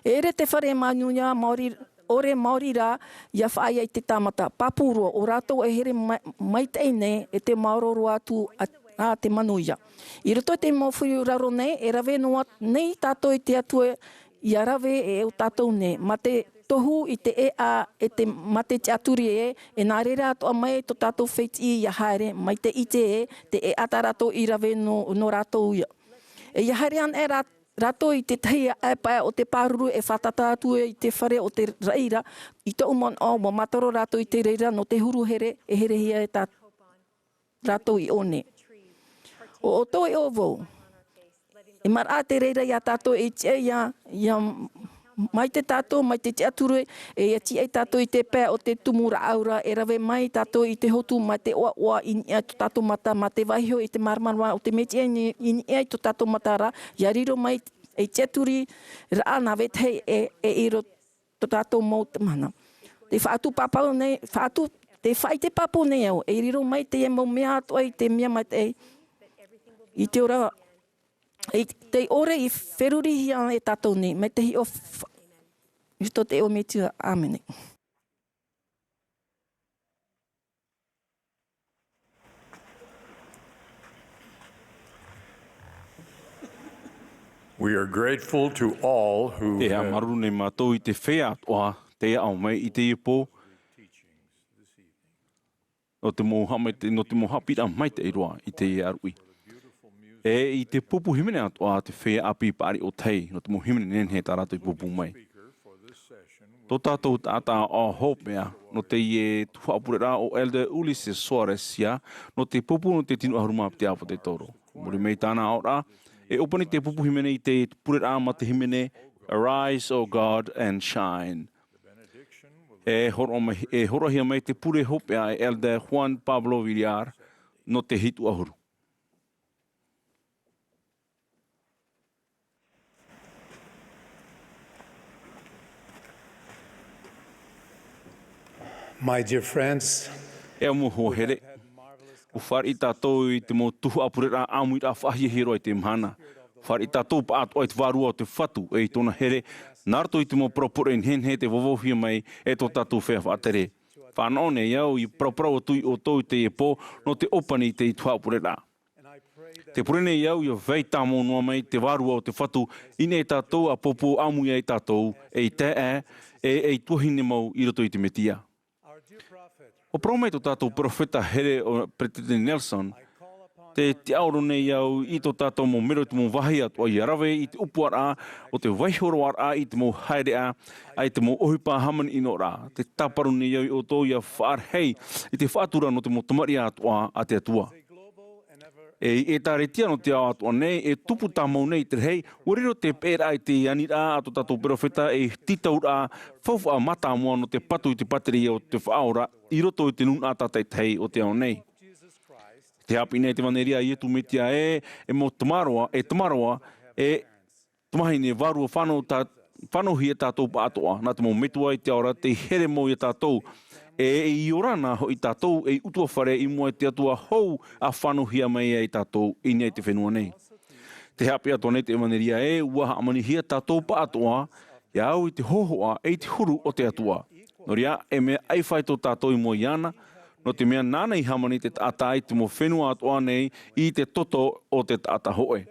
Speaker 9: E ere te whare manuia Māori ore Māori rā, ia whaia I te tāmata. Papuro, o rātou e here mai tei nei, e te maororo atu a te manuia. I roto te mawhiri raro nei, e rawe noa nei tātou I te atua, I a rawe e o tātou nei. Ma te tohu I te e te mate te aturi e nā rera atoa mai to tātou whiti I a haere, mai te ite te e ata rātou I rawe no rātou ia. E ia haere an e rato I te tahi e pae o te pāruru e whatata atu I te whare o te raira, I te umon o mo mataro rato I te reira no te huru here e here hia e tā rato I one. O tō e o vau. E mara te reira I a tātou e tia ia mai te tātou, mai te aturu e tia I tātou I te pēr o te tumura aura e rawe mai tātou I te hotu mai te oa I nia to tātou mata, ma te waihio I te marmarwa o te metia I nia I to tātou mata ra, ia riro mai e tia turi raa na wethei e iro to tātou mou te mana. Te whaatu papau nei, te whai te papo nei au, e riro mai te e mau mea atua I te mea mai te I te ora, e te ore I wheruri hia e tātou nei, mai te hi o Isto te o me tua, amene.
Speaker 10: We are grateful to all who
Speaker 2: Te amaru nei mātou I te whea atoa, te au mai I te ipo. No te mohapira mai te iroa I te arui. E I te pupu himene atoa te whea api pari o tei, no te mohimene nenhe tā rātou I pupu mai. Tō tātou tātā o hopea, no te I Tuha'a purera'a o Elder Ulysses Soares ia, no te pupu no te tinu ahuruma te awa te toro. Muri mei tāna ora, e opani te pupu himene I te purera'a ma te himene, Arise, O God, and Shine. E horohia mai te pure hopea e Elder Juan Pablo Villar, no te hitu ahuru.
Speaker 6: My dear friends,
Speaker 2: E amu ho here, u whare I tātou I te mo Tuha'a purera'a Āmuira'a whahiahiro I te mahana. Whare I tātou pa ato I te wārua o te whatu e I tōna here, nārto I te mo propore in henhe te wawohia mai e tō tātou whea whaatere. Whanone iau I proprau tui o tō te e pō no te opani te I Tuha'a purera'a. Te purene iau I vei tāmo noa mai te wārua o te whatu ine e tātou a popo amuia I tātou e I te e tuahine mau I roto I te metia. O promei tō tātou profeta here o President Nelson, te aoro nei au I tō tātou mo mero te mo wahi atua I arawe I te upuara o te waihoro ara I te mo haerea ai te mo ohipa haman ino rā. Te taparu nei au I o tō ia whaarhei I te whaatura no te mo tamari atua a te atua. E tāretia no te ao atua nei, e tupu tāmau nei te rei, uriro te pēra I te Āmuira'a a tō tātou profeta e titaura whauwha mata mua no te patu I te pateri o te whaora, I roto I te nuna tātai tei o te ao nei. Te hapi nei te maneria I etu metia e mo tamaroa, tumahi ne varua whanohi e tātou pa atoa, nā te mo metua I te aora, te here mo I tātou, I orana ho I tātou e utua whare I mua te atua hou a whanohia mai I tātou I nei te whenua nei. Te hapi atua nei te maneria e ua hamanihia tātou pa atoa, e au I te hohoa e te huru o te atua. Noria e mea ai whai tō tātou I mua iana, no te mea nāna I hamani te tāta I te mo whenua atoa nei I te toto o te tāta hoe.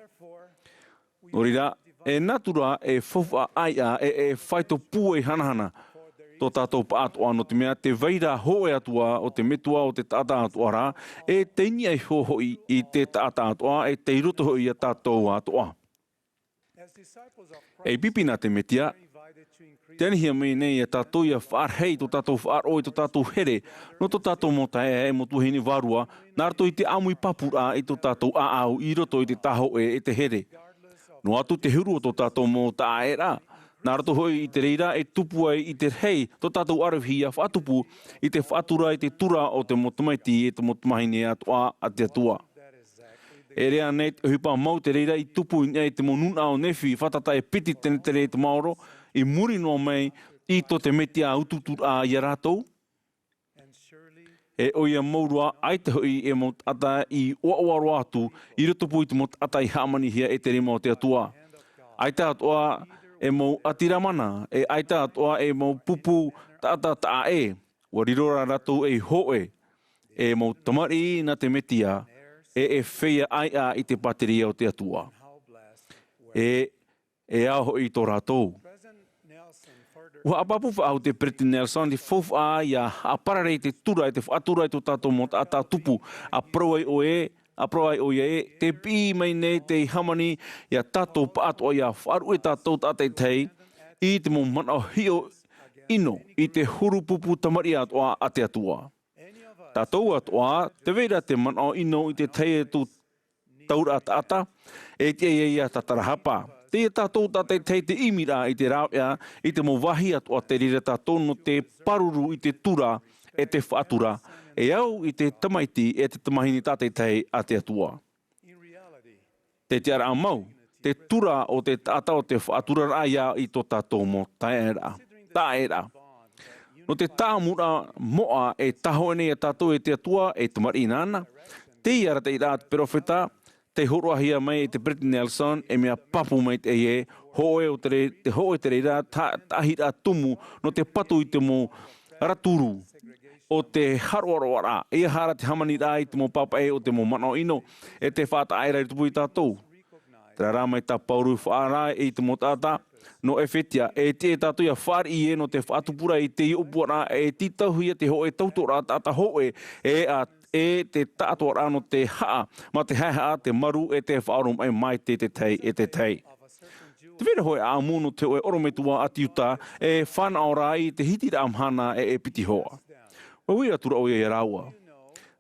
Speaker 2: Norira, e natura e whauwha aia e whai tō pū e hanahana, tō tātou pa atoa no te mea te veira hoe atua o te metua o te tāta atoa rā, e teini ai hohoi I te tāta atoa, e te iroto hoi a tātou atoa. E pipina te metia, tenihia mei nei e tātou ia whaarhei tō tātou whaaroi tō tātou here, no tō tātou mota e mo tuhini varua, nārto I te amui papura I tō tātou aau I roto I te taho e te here. No atu te huru o tō tātou mota e rā, nārto hoi I te reira e tupu ai I te rei tō tātou arawhi a whaatupu I te whaatura I te tura o te motumaiti e te motumahine atoa a te atua. E rea nei hupa mau te reira I tupu I te monuna o nefi whatata e piti tene te rei te maoro I muri no mai I tō te metia ututura I a rātou. E oia maurua ai te hoi e mot ata I oawaro atu I rotopu I te mot ata I hamanihia e te rima o te atua. Ai te atua e mo atiramana, e aita atoa e mo pupu tata ta e, warirora rato e hoe, e mo tamari na te metia, e whea ai a i te pateria o te atua. E aho i tō rātou. Ua apapu whaau te President Nelson, te whawha ia apararei te tura, te whaatura i tō tātou mo tā tupu, a proai o e, te pi mai nei te hamani, ia tātou paatua ia whaaru e tātou tātei tei, i te mo mana hio ino, i te hurupupu tamari atua a te atua. Tātou atua, te veira te mana ino i te tei e tū taura ata, e te ia tatarahapa. Te tātou tātei tei te imira i te rāwea, i te mo wahi atua te rira tātou no te paruru i te tura e te whaatura, e au i te tamaiti e te tamahini tātei tei a te atua. Te te ara mau, te tura o te tātau te whaatura rāia i tō tātou mo taera. No te Āmuira'a mo'a e taho ene e tātou e te atua e tamari nāna, te iara te ira te perofeta, te horoahia mai e te President Nelson e mea papu mai te e, hoe te reira, tahira tumu no te patu i te mo raturu o te haroaroara, e hara te hamani rā i te mo papa e o te mo mana ino, e te whata aira i tupu i tātou. Te rā mai tā pauru whaara i te mo tāta, no e whetia, e te tātou ia whāri i e no te whaatupura i te iupuara, e titahuia te hoe tautora tāta hoe, e te tātua rā no te haa, ma te haha te maru e te whaarum e mai te tei e te tei. Te wera hoe āmu no te oe orometua atiuta e whanau rā i te hiti rā mahana e piti hoa. Wa wira tura o e rāua.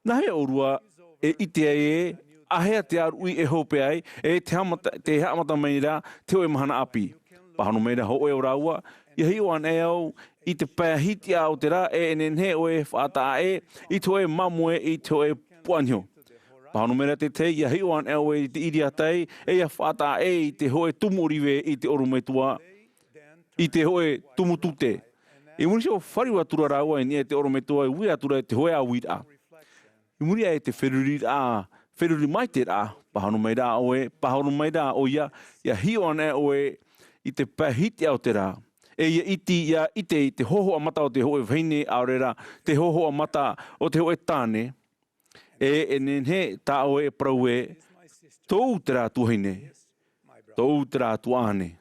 Speaker 2: Nā hea orua e ite e ahea te aru i e hope ai e te haamata mai rā te oe mahana api. Pahano meira ho e o rāua, i hiu an e au i te pēhiti au te rā e enenhe oe whaata e, i te oe mamue i te oe puanhio. Pahano meira te te, i hiu an e au i te iri atei, e ia whaata e i te hoe tumuriwe i te orometua, i te hoe tumutute. I muri seo whariwa tura rāua e nia te orometua i wira tura te hoe a wira. I muri e te wheruri mai te rā, pahano meira oe, pahano meira o ia hiu an e oe i te pēhiti au te rā. E ia ite i te hoho amata o te hoe whaine aurera, te hoho amata o te hoe tāne, e enenhe tā oe prau e, tōu te rā tuhaine, tōu te rā tuane.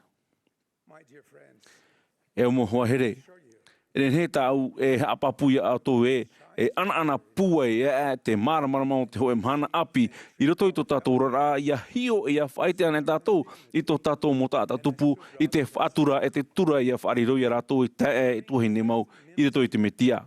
Speaker 2: E o mo hoa here, enenhe tā au e apapuia au tōu e ana pua e te māramarama o te hoe mahana api, i roto i tō tātou rara, ia hio e ia whaite ane tātou, i tō tātou mo tātou tupu, i te whaatura e te tura ia whaariro ia rātou i te e tuahine mau, i roto i te metia.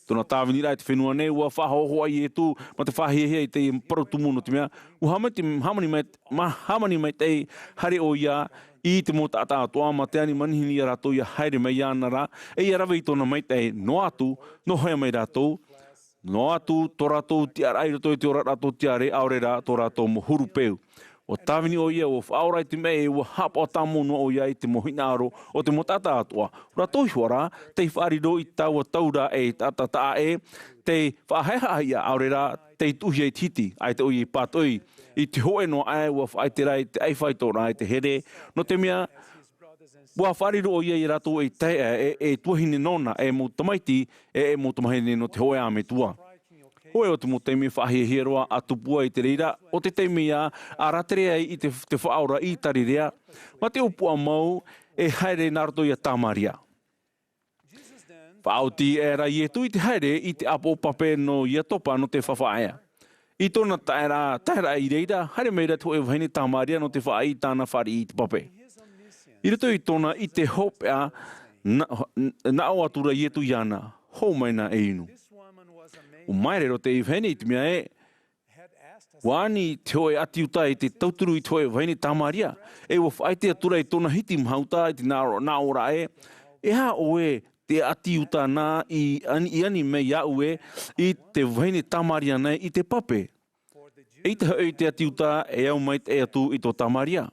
Speaker 2: Tōna tāwinira e te whenua nei, ua whahohoa i e tū, ma te whahihia i te parotumu no te mea, ua hamani mai te hare o ia, i te mo tātou atoa, ma te ani manihini ia rātou ia haere mai ana rā, e ia rawe i tōna mai te no atu, no hoia mai rātou, no atu, tō rātou tiara, i roto i te ora rātou tiare, aurera, tō rātou mo hurupeu. O tāwini o ia, o whaorai te mei, o hapa o tāmono o ia i te mohina aro, o te mo tātou atoa. Rātou huara, te whaariro i tāua taura e tātata e, te whaahehahia aurera, te tuhia i titi, ai te oi i pātoi, i te hoe no ai ua whaitera i te aiwhaitora i te here, no te mea, ua whariro o ia i rātou e te e tuahine nona, e mo tamaiti, e mo tamahine no te hoe ame tua. Hoe o te mo teimi whahihiroa a tupua i te reira, o te teimi a raterea i te whaora i tarirea, ma te upua mau e haere naroto i a tamaria. Whaoti e ra i etu i te haere i te apo pape no i Atopa no te whawhaea. I tōna taera i reira, haere meira tu e whaini tamaria no te whaai tāna whari i te pape. I rato i tōna i te hopea na o atura i etu iana, hou maina e inu. O mai rero te i whaini i te mea e, wāni te hoe ati uta i te tauturu i te hoe whaini tamaria, e o whaite atura i tōna hiti mhauta i te nā ora e ha o e te ati uta nā i ani me iau e i te whaini tamaria nei i te pape. E te hau i te ati uta e au mai e atu i tō tamaria.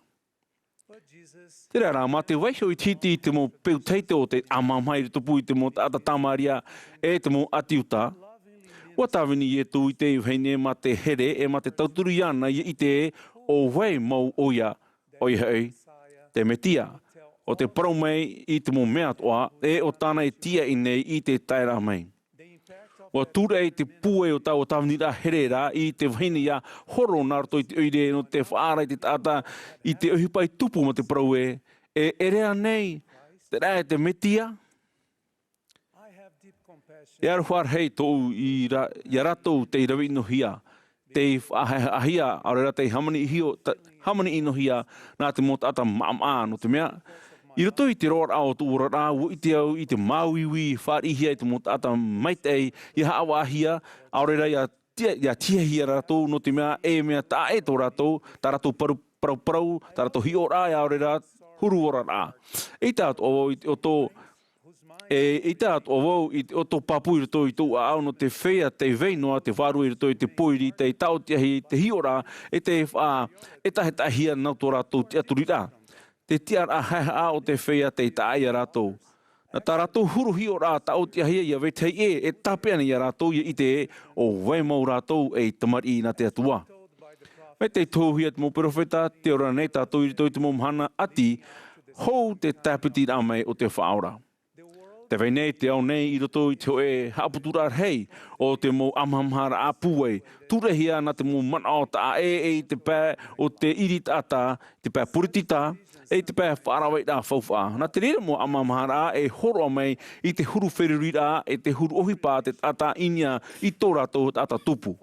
Speaker 2: Te rā mā te waihio i titi i te mo peuteite o te amamai i tupu i te mo tāta tamaria e te mo ati uta. Ua tāwini i tu i te iuheine ma te here e ma te tauturu iana i te o wei mau oia oi hei, te metia, o te parau mai I te mo mea toa, e o tāna e tia I nei I te taira mai. O tura e te pue o tau o tawnira herera I te wahine ia horo nārto I te oire no te whaara I te tata I te ohipai tupu ma te parau e rea nei, te rea te metia. E aruwhar hei tōu I ratou te irawi inohia, te ahia, aurera te hamani inohia nā te mo tata mā'a no te mea. I roto I te roa ao tu ora o I te au I te mauiwi whārihia I te mo tata maitei I haawa ahia aurera ia tiahia ratou no te mea e mea tā e tō ratou tā ratou parau tā ratou hi ora aurera huru ora rā. E tātu o tō I tātu o tō papu I roto I Tuha'a no te whea te veinoa te wharu I roto I te poiri te tautiahi te hi ora e te tahitahia nau tō ratou te aturira. Te tiar ahiahi o te whea te taia ratou. Na tā ratou huru hi o rā tau te ahia ia vetei e tapeana ia ratou ia I te o waimau ratou e tamari na te atua. Me te tōhia te mo profeta te ora nei tātou I te mo mahana ati hou te tapiti rā mai o te whaora. Te wei nei te au nei I roto I te o e haputura hei o te mo amhamhara a puwei. Turehia na te mo mana o ta e te pē o te iritata, te pē puritita, e te pē wharawai rā whauwha. Nā te rere mo amamahara e horo mai I te huru wherurira e te huru ohipa te tata inia I tō rato tata tupu.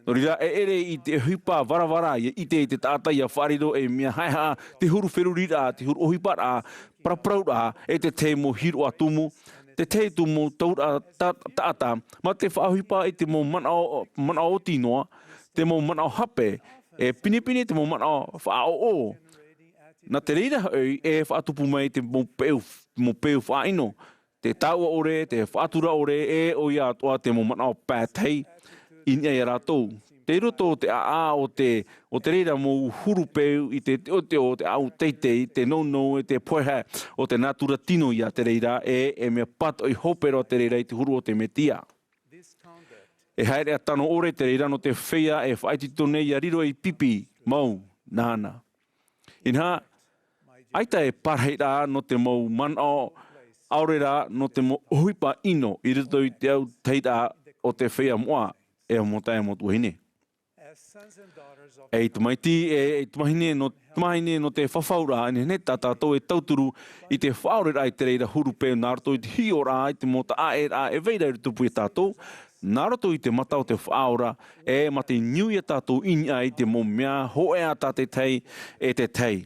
Speaker 2: Nō rira e ere I te ohipa varavara I te tata ia whariro e mea haiha te huru wherurira, te huru ohipa rā, praprau rā e te mo hiru atumu, te tumu taura tata, ma te whaohipa I te mo mana o tinoa, te mo mana o hape, e pinipini te mo mana o whao o. Nā te reira hau e whaatupu mai te mo peu whaino. Te taua ore, te whaatura ore e o ia toa te mo mana o pētei I nia ratou. Te roto te o te reira mo huru peu I te au teitei, te no e te poeha o te natura tino ia te reira e mea pato I hopero te reira I te huru o te metia. E haere a tano ore te reira no te whea e whaitito nei a riro I pipi, mau, nāna. Inha, aita e parheira no te mau manao aurera no te mo ohipa ino I rito I te au teira o te whea moa e o motai mo tuahine. E tumahine no te whawhaura ane ne tātou e tauturu I te whaurera I te reira huru pēo nārato I te hiora I te mota e veira I tupu e tātou. Nārato I te matau te whaura e ma te niu e tātou inia I te mo mea hoea tā te tei e te tei.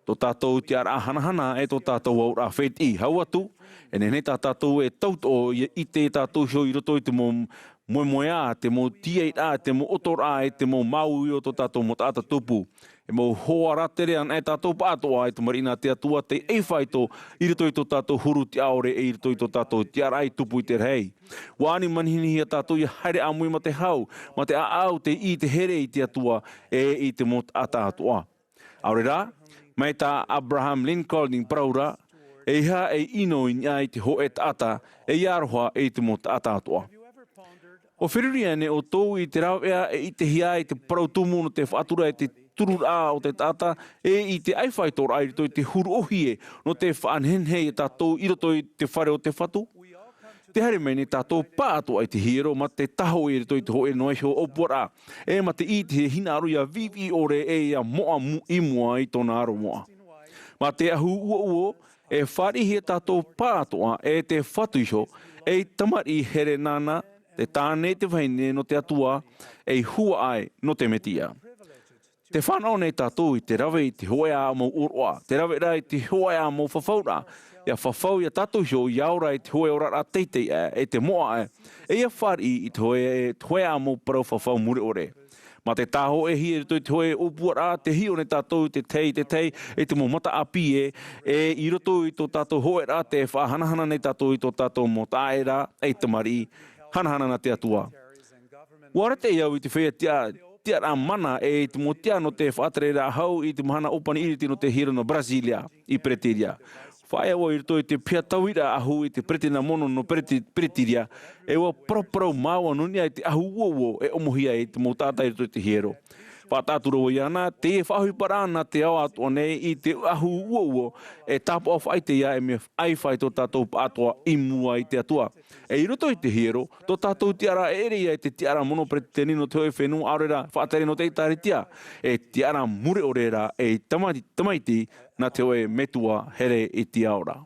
Speaker 2: Tō tātou te ara hanahana e tō tātou au rā wheti hau atu. E ne tātou e tauto I te tātou hio I roto I te mo moemoea, te mo tiera, te mo otora, te mo mau I o tō tātou mo tāta tupu. E mo hoara tere an e tātou pātoa e te marina te atua te eiwhaito I roto I tō tātou huru te aore e I roto I tō tātou te arai tupu I te rei. Wāni manihini hi a tātou I haere amui ma te hau, ma te aau te I te here I te atua e I te mo tāta atua. Aurera, mai tā Abraham Lincoln in praura, e ha e ino I ngai te ho e tāta e iaroha e te mo tāta atua. O whiruri ane o tōu I te rauea e I te hia I te parautumu no te whaatura e te tururā o te tata e I te aiwhaitora I rito I te huru ohie no te whaanhenhe e tātou I roto I te whare o te whatu. Te haere meni tātou pātua I te hiero ma te taho I rito I te hoe noe heo opora e ma te I te hina aruia vivi ore e ia moa imua I tōna aro moa. Ma te ahu uo e wharihi tātou pātua e te whatuiho e tamari here nana te tāne te whaine no te atua e hua ai no te metia. Te whanau nei tātou I te rawe I te hoea mo uroa, te rawe rai te hoea mo whawhaura, ia whawhau ia tātou hio I aura I te hoe ora rā teitei e te moa e ia whari I te hoea mo parau whawhau muri ore. Ma te tāho e hi rito I te hoe upua rā, te hio nei tātou te tei e te mo mata api e I roto I tō tātou hoe rā te whahanahana nei tātou I tō tātou mo tāe rā e te mari, hanahana na te atua. Wara te iau I te whea tia rā mana e te mo tia no te whaatere rā hau I te mahana opani iriti no te hira no Brasilia I Pretiria. Whaia o I roto I te pia tauira ahu I te pretina mono no Pretiria e wa proprau māua nunia I te ahu uo e omohia I te mo tātai roto I te hiero. Pātātura o iana, te whahui parana te au atua nei I te ahu ua e tapa o whai te ia e me ai whai tō tātou pātua I mua I te atua. E I roto I te hiero, tō tātou tiara ere ia te tiara mono pre te nino te hoi whenua aurera whaatere no te itaritia. E tiara mure orera e tamaiti na te hoi metua here I te aora.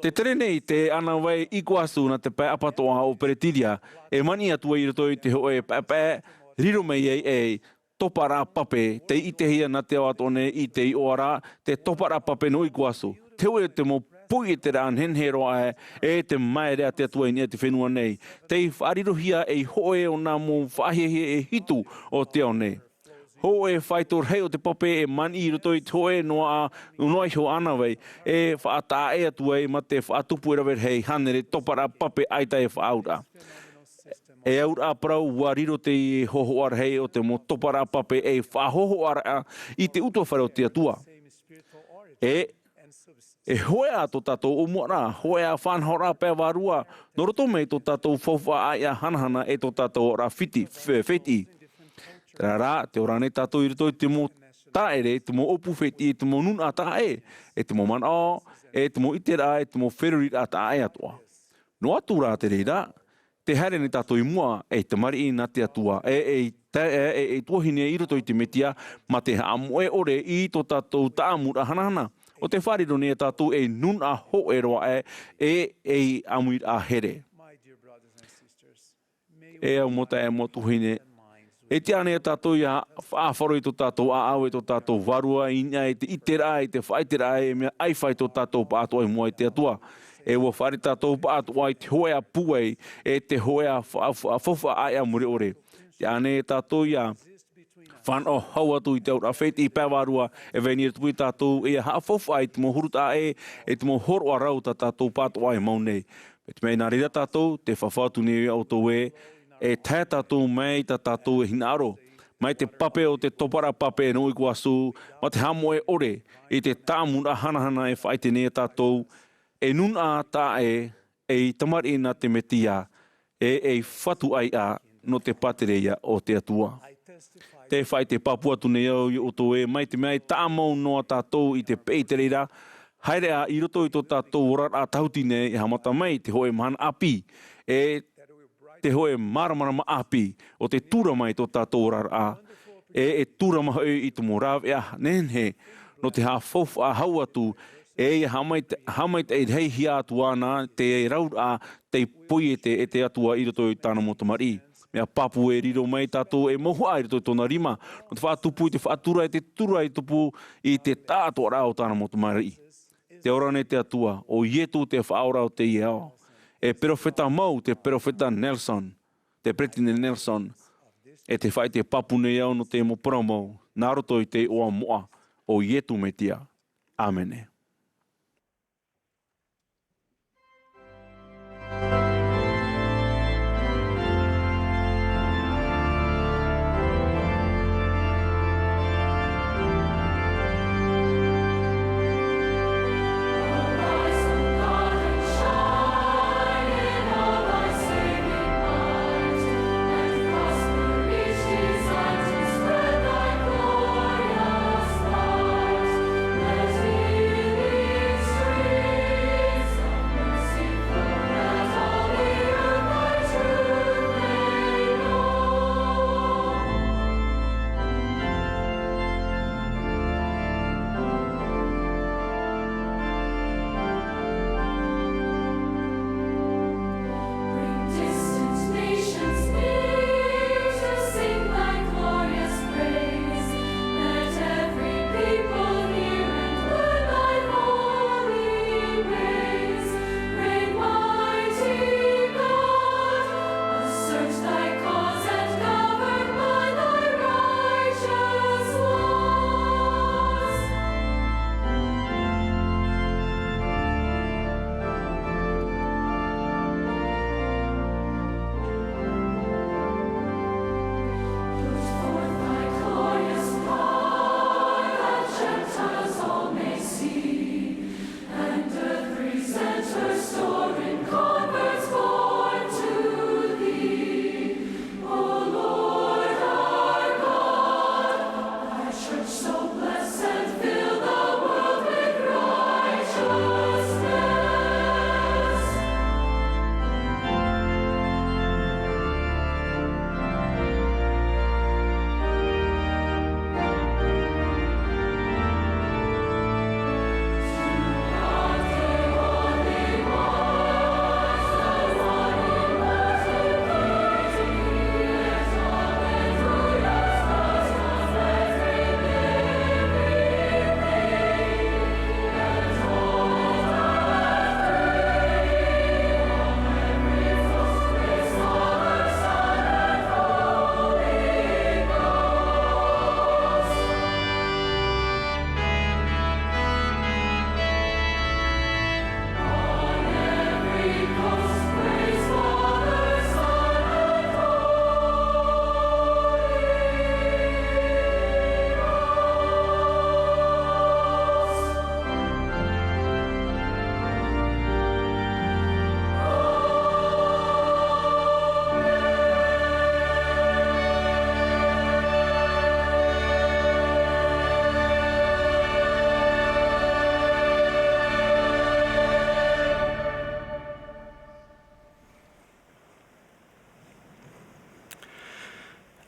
Speaker 2: Te tere nei te ana wai Iguazu na te pai apatoa o Peretiria, e mani atua I roto I te hoe pai riro mei e topara pape, te itehia na te awatone I te I oara, te topara pape no Iguazu. Te hoe te mo pui te rā henheroa e te maere a te atua I te whenua nei. Te wharirohia e hoe o nā mo whahehe e hitu o te ao nei. Ho e whaitor hei o te pape e mani I roto I te hoe noa ho ana wei e whaata e atua e ma te whaatupu e rawer hei hanere topara pape aita e whaaura. E aura parau wariro te hohoara hei o te mo topara pape e whahohoara I te utua whare o te atua. E hoe a tō tātou o moara, hoe a whanhora pēr warua, no roto mei tō tātou whauwha aia hanahana e tō tātou ora whiti. Tērā rā, te ora nei tātou I roto I te mo taere, te mo opu whiti, te mo nuna tae, e te mo manao, e te mo itera, e te mo wherurira tae atua. No atu rā te reira, te haere nei tātou I mua, e te mari I na te atua, e tuahine I roto I te metia, ma te haamoe ore I tō tātou tāmura hanahana. O te whariro nei tātou e nuna ho e roa e Āmuira'a here. E au mota e mo tuhine, e te ane tātou ia whaafaro I tō tātou aau e tō tātou warua inia e te itera e te whaitera e mea ai whai tō tātou pātua I mua I te atua. E ua whare tātou pātua I te hoea puei e te hoea whawha ai amure ore. Te ane tātou ia whano hau atu I te aura wheti I pēwarua e veni e tui tātou e haa whawha I te mo huruta e te mo horo arau tātou pātua e maunei. E te mei nā rira tātou, te whawhatu ni au tō e tā tātou mei tā tātou e hinaro. Mai te pape o te topara pape no Iguazu, ma te hamo e ore, I te tāmura hanahana e whaite ne tātou, e nuna tā e tamari na te metia, e whatu ai a no te patereia o te atua. Te whaite papu atu nei au I o tō e, mai te mei tāmau noa tātou I te peitereira, haere a I roto I tō tātou rara tautine e hamata mai te hoe mahana api, te hoe maramarama api o te tura mai tō tātou rara e tura maha I te morawe a nenhe no te haa whawha hau atu e hamait e hei hia atu ana te raura te pui e te atua I roto I tāna motamari. Mea papu e riro mai tātou e mohua I roto I tōna rima. No te whaatupu I te whaatura e te tura I tupu I te tātua rao tāna motamari. Te ora nei te atua o ietu te whaora o te iao. E perofeta mau, te perofeta Nelson, te pretine Nelson, e te whai te papu nei au no te mo promo, nā roto I te oa moa, o ietu me tia. Āmene.
Speaker 11: Let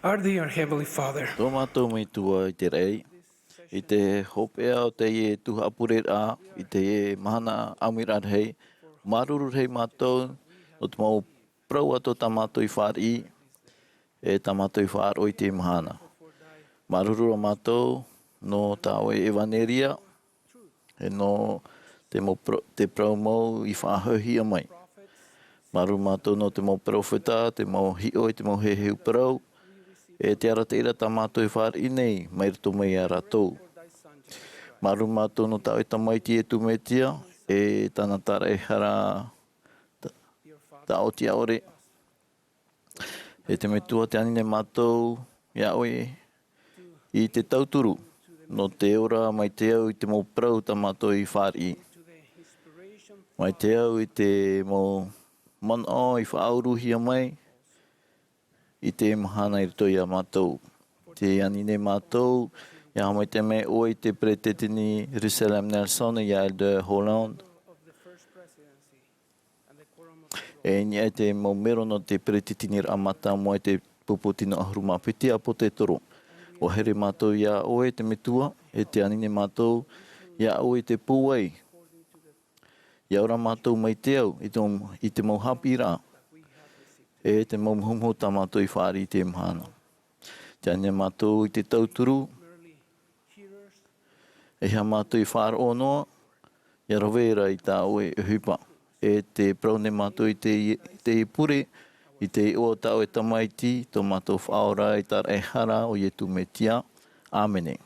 Speaker 6: Our dear Heavenly Father,
Speaker 7: Tō mātou mai tua i te rei, i te hopea o te e Tuha'a purera'a, i te e mahana Āmuira'a hei, maruru hei mātou, o te mau prau ato tā mātou i whāri, e tā mātou i whāro i te mahana. Maruru a mātou no tā oe evaneria, e no te prau mau i whāhauhi a mai. Maruru mātou no te mau profeta, te mau hioi, te mau heheu prau, e te ara te ira tā mātou i whāri nei, mai rato mai a ratou. Maru mātou no tā oita maiti e tūmetia, e tāna tāra e hara tā oti aore. E te metua te anine mātou, ia oe, i te tauturu, no te ora mai te au i te mau prau tā mātou i whāri. Mai te au i te mau mana i whaaruhia mai, i te mahana i rito i a mātou. Te anine mātou, ia mai te mea oi te pretetini Jerusalem Nelson i a Elder Holland. E nia te mau mero no te pretetini ramata mo te popotino ahuruma piti a po te toro. O here mātou ia oi te metua, e te anine mātou ia oi te pūwai. Ia ora mātou mai te au, i te mau hapira. E te mau mhumho tā mātou i whāri te mahana. Te anine mātou i te tauturu, e hea mātou i whāro noa, ia rovera i tā oe hupa. E te praune mātou i te ipure, i te o tā oe tamaiti, tō mātou whaora i tā e hara o ietu me tia. Āmene.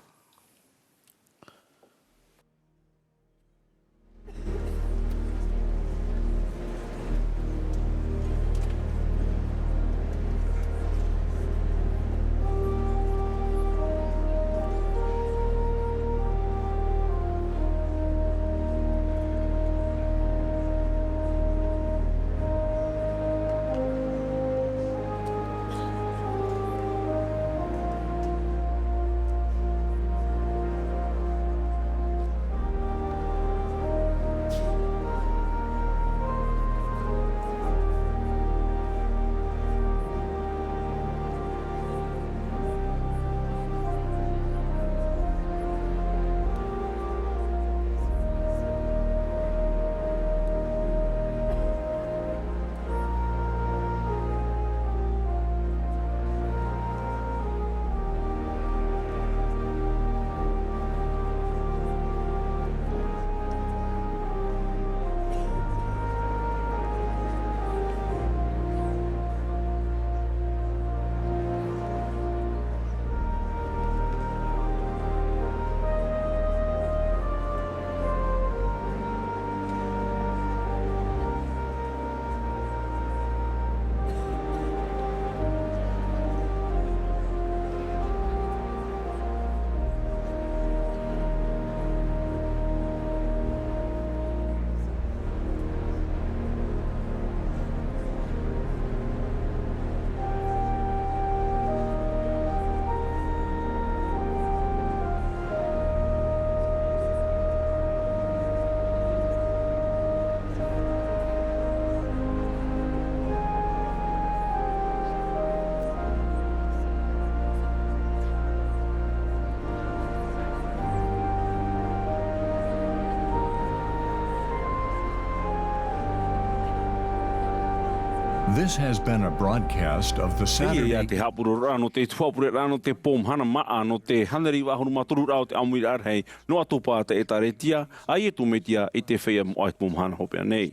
Speaker 1: This has been a broadcast of the
Speaker 2: Saturday.
Speaker 1: Saturday.
Speaker 2: Te purera'a no te purera'a no te mahana mā'a no te hanari wahuru maturu te Āmuira'a hei no Atopa te etaretia ai e tumetia i te whea mo ai mahana hopea nei.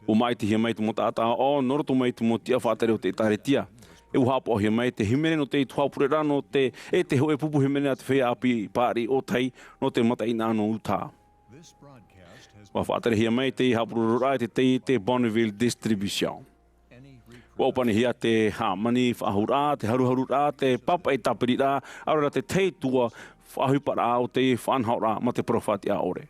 Speaker 2: O mai te hia mai te mo tātaa o noroto mai te mo tia whātere o te etaretia. E uhapo o hia mai te himene no te purera'a no te e te hoe pupu himene a te whea api pāri o tai no te mata ina no uta. Wa whātere hia mai te purera'a te Bonneville Distribution. Wa upani hia te hamani whahura, te haruharura, te papa e tapirira, arora te teitua whahupara o te whanhaura ma te profati a ore.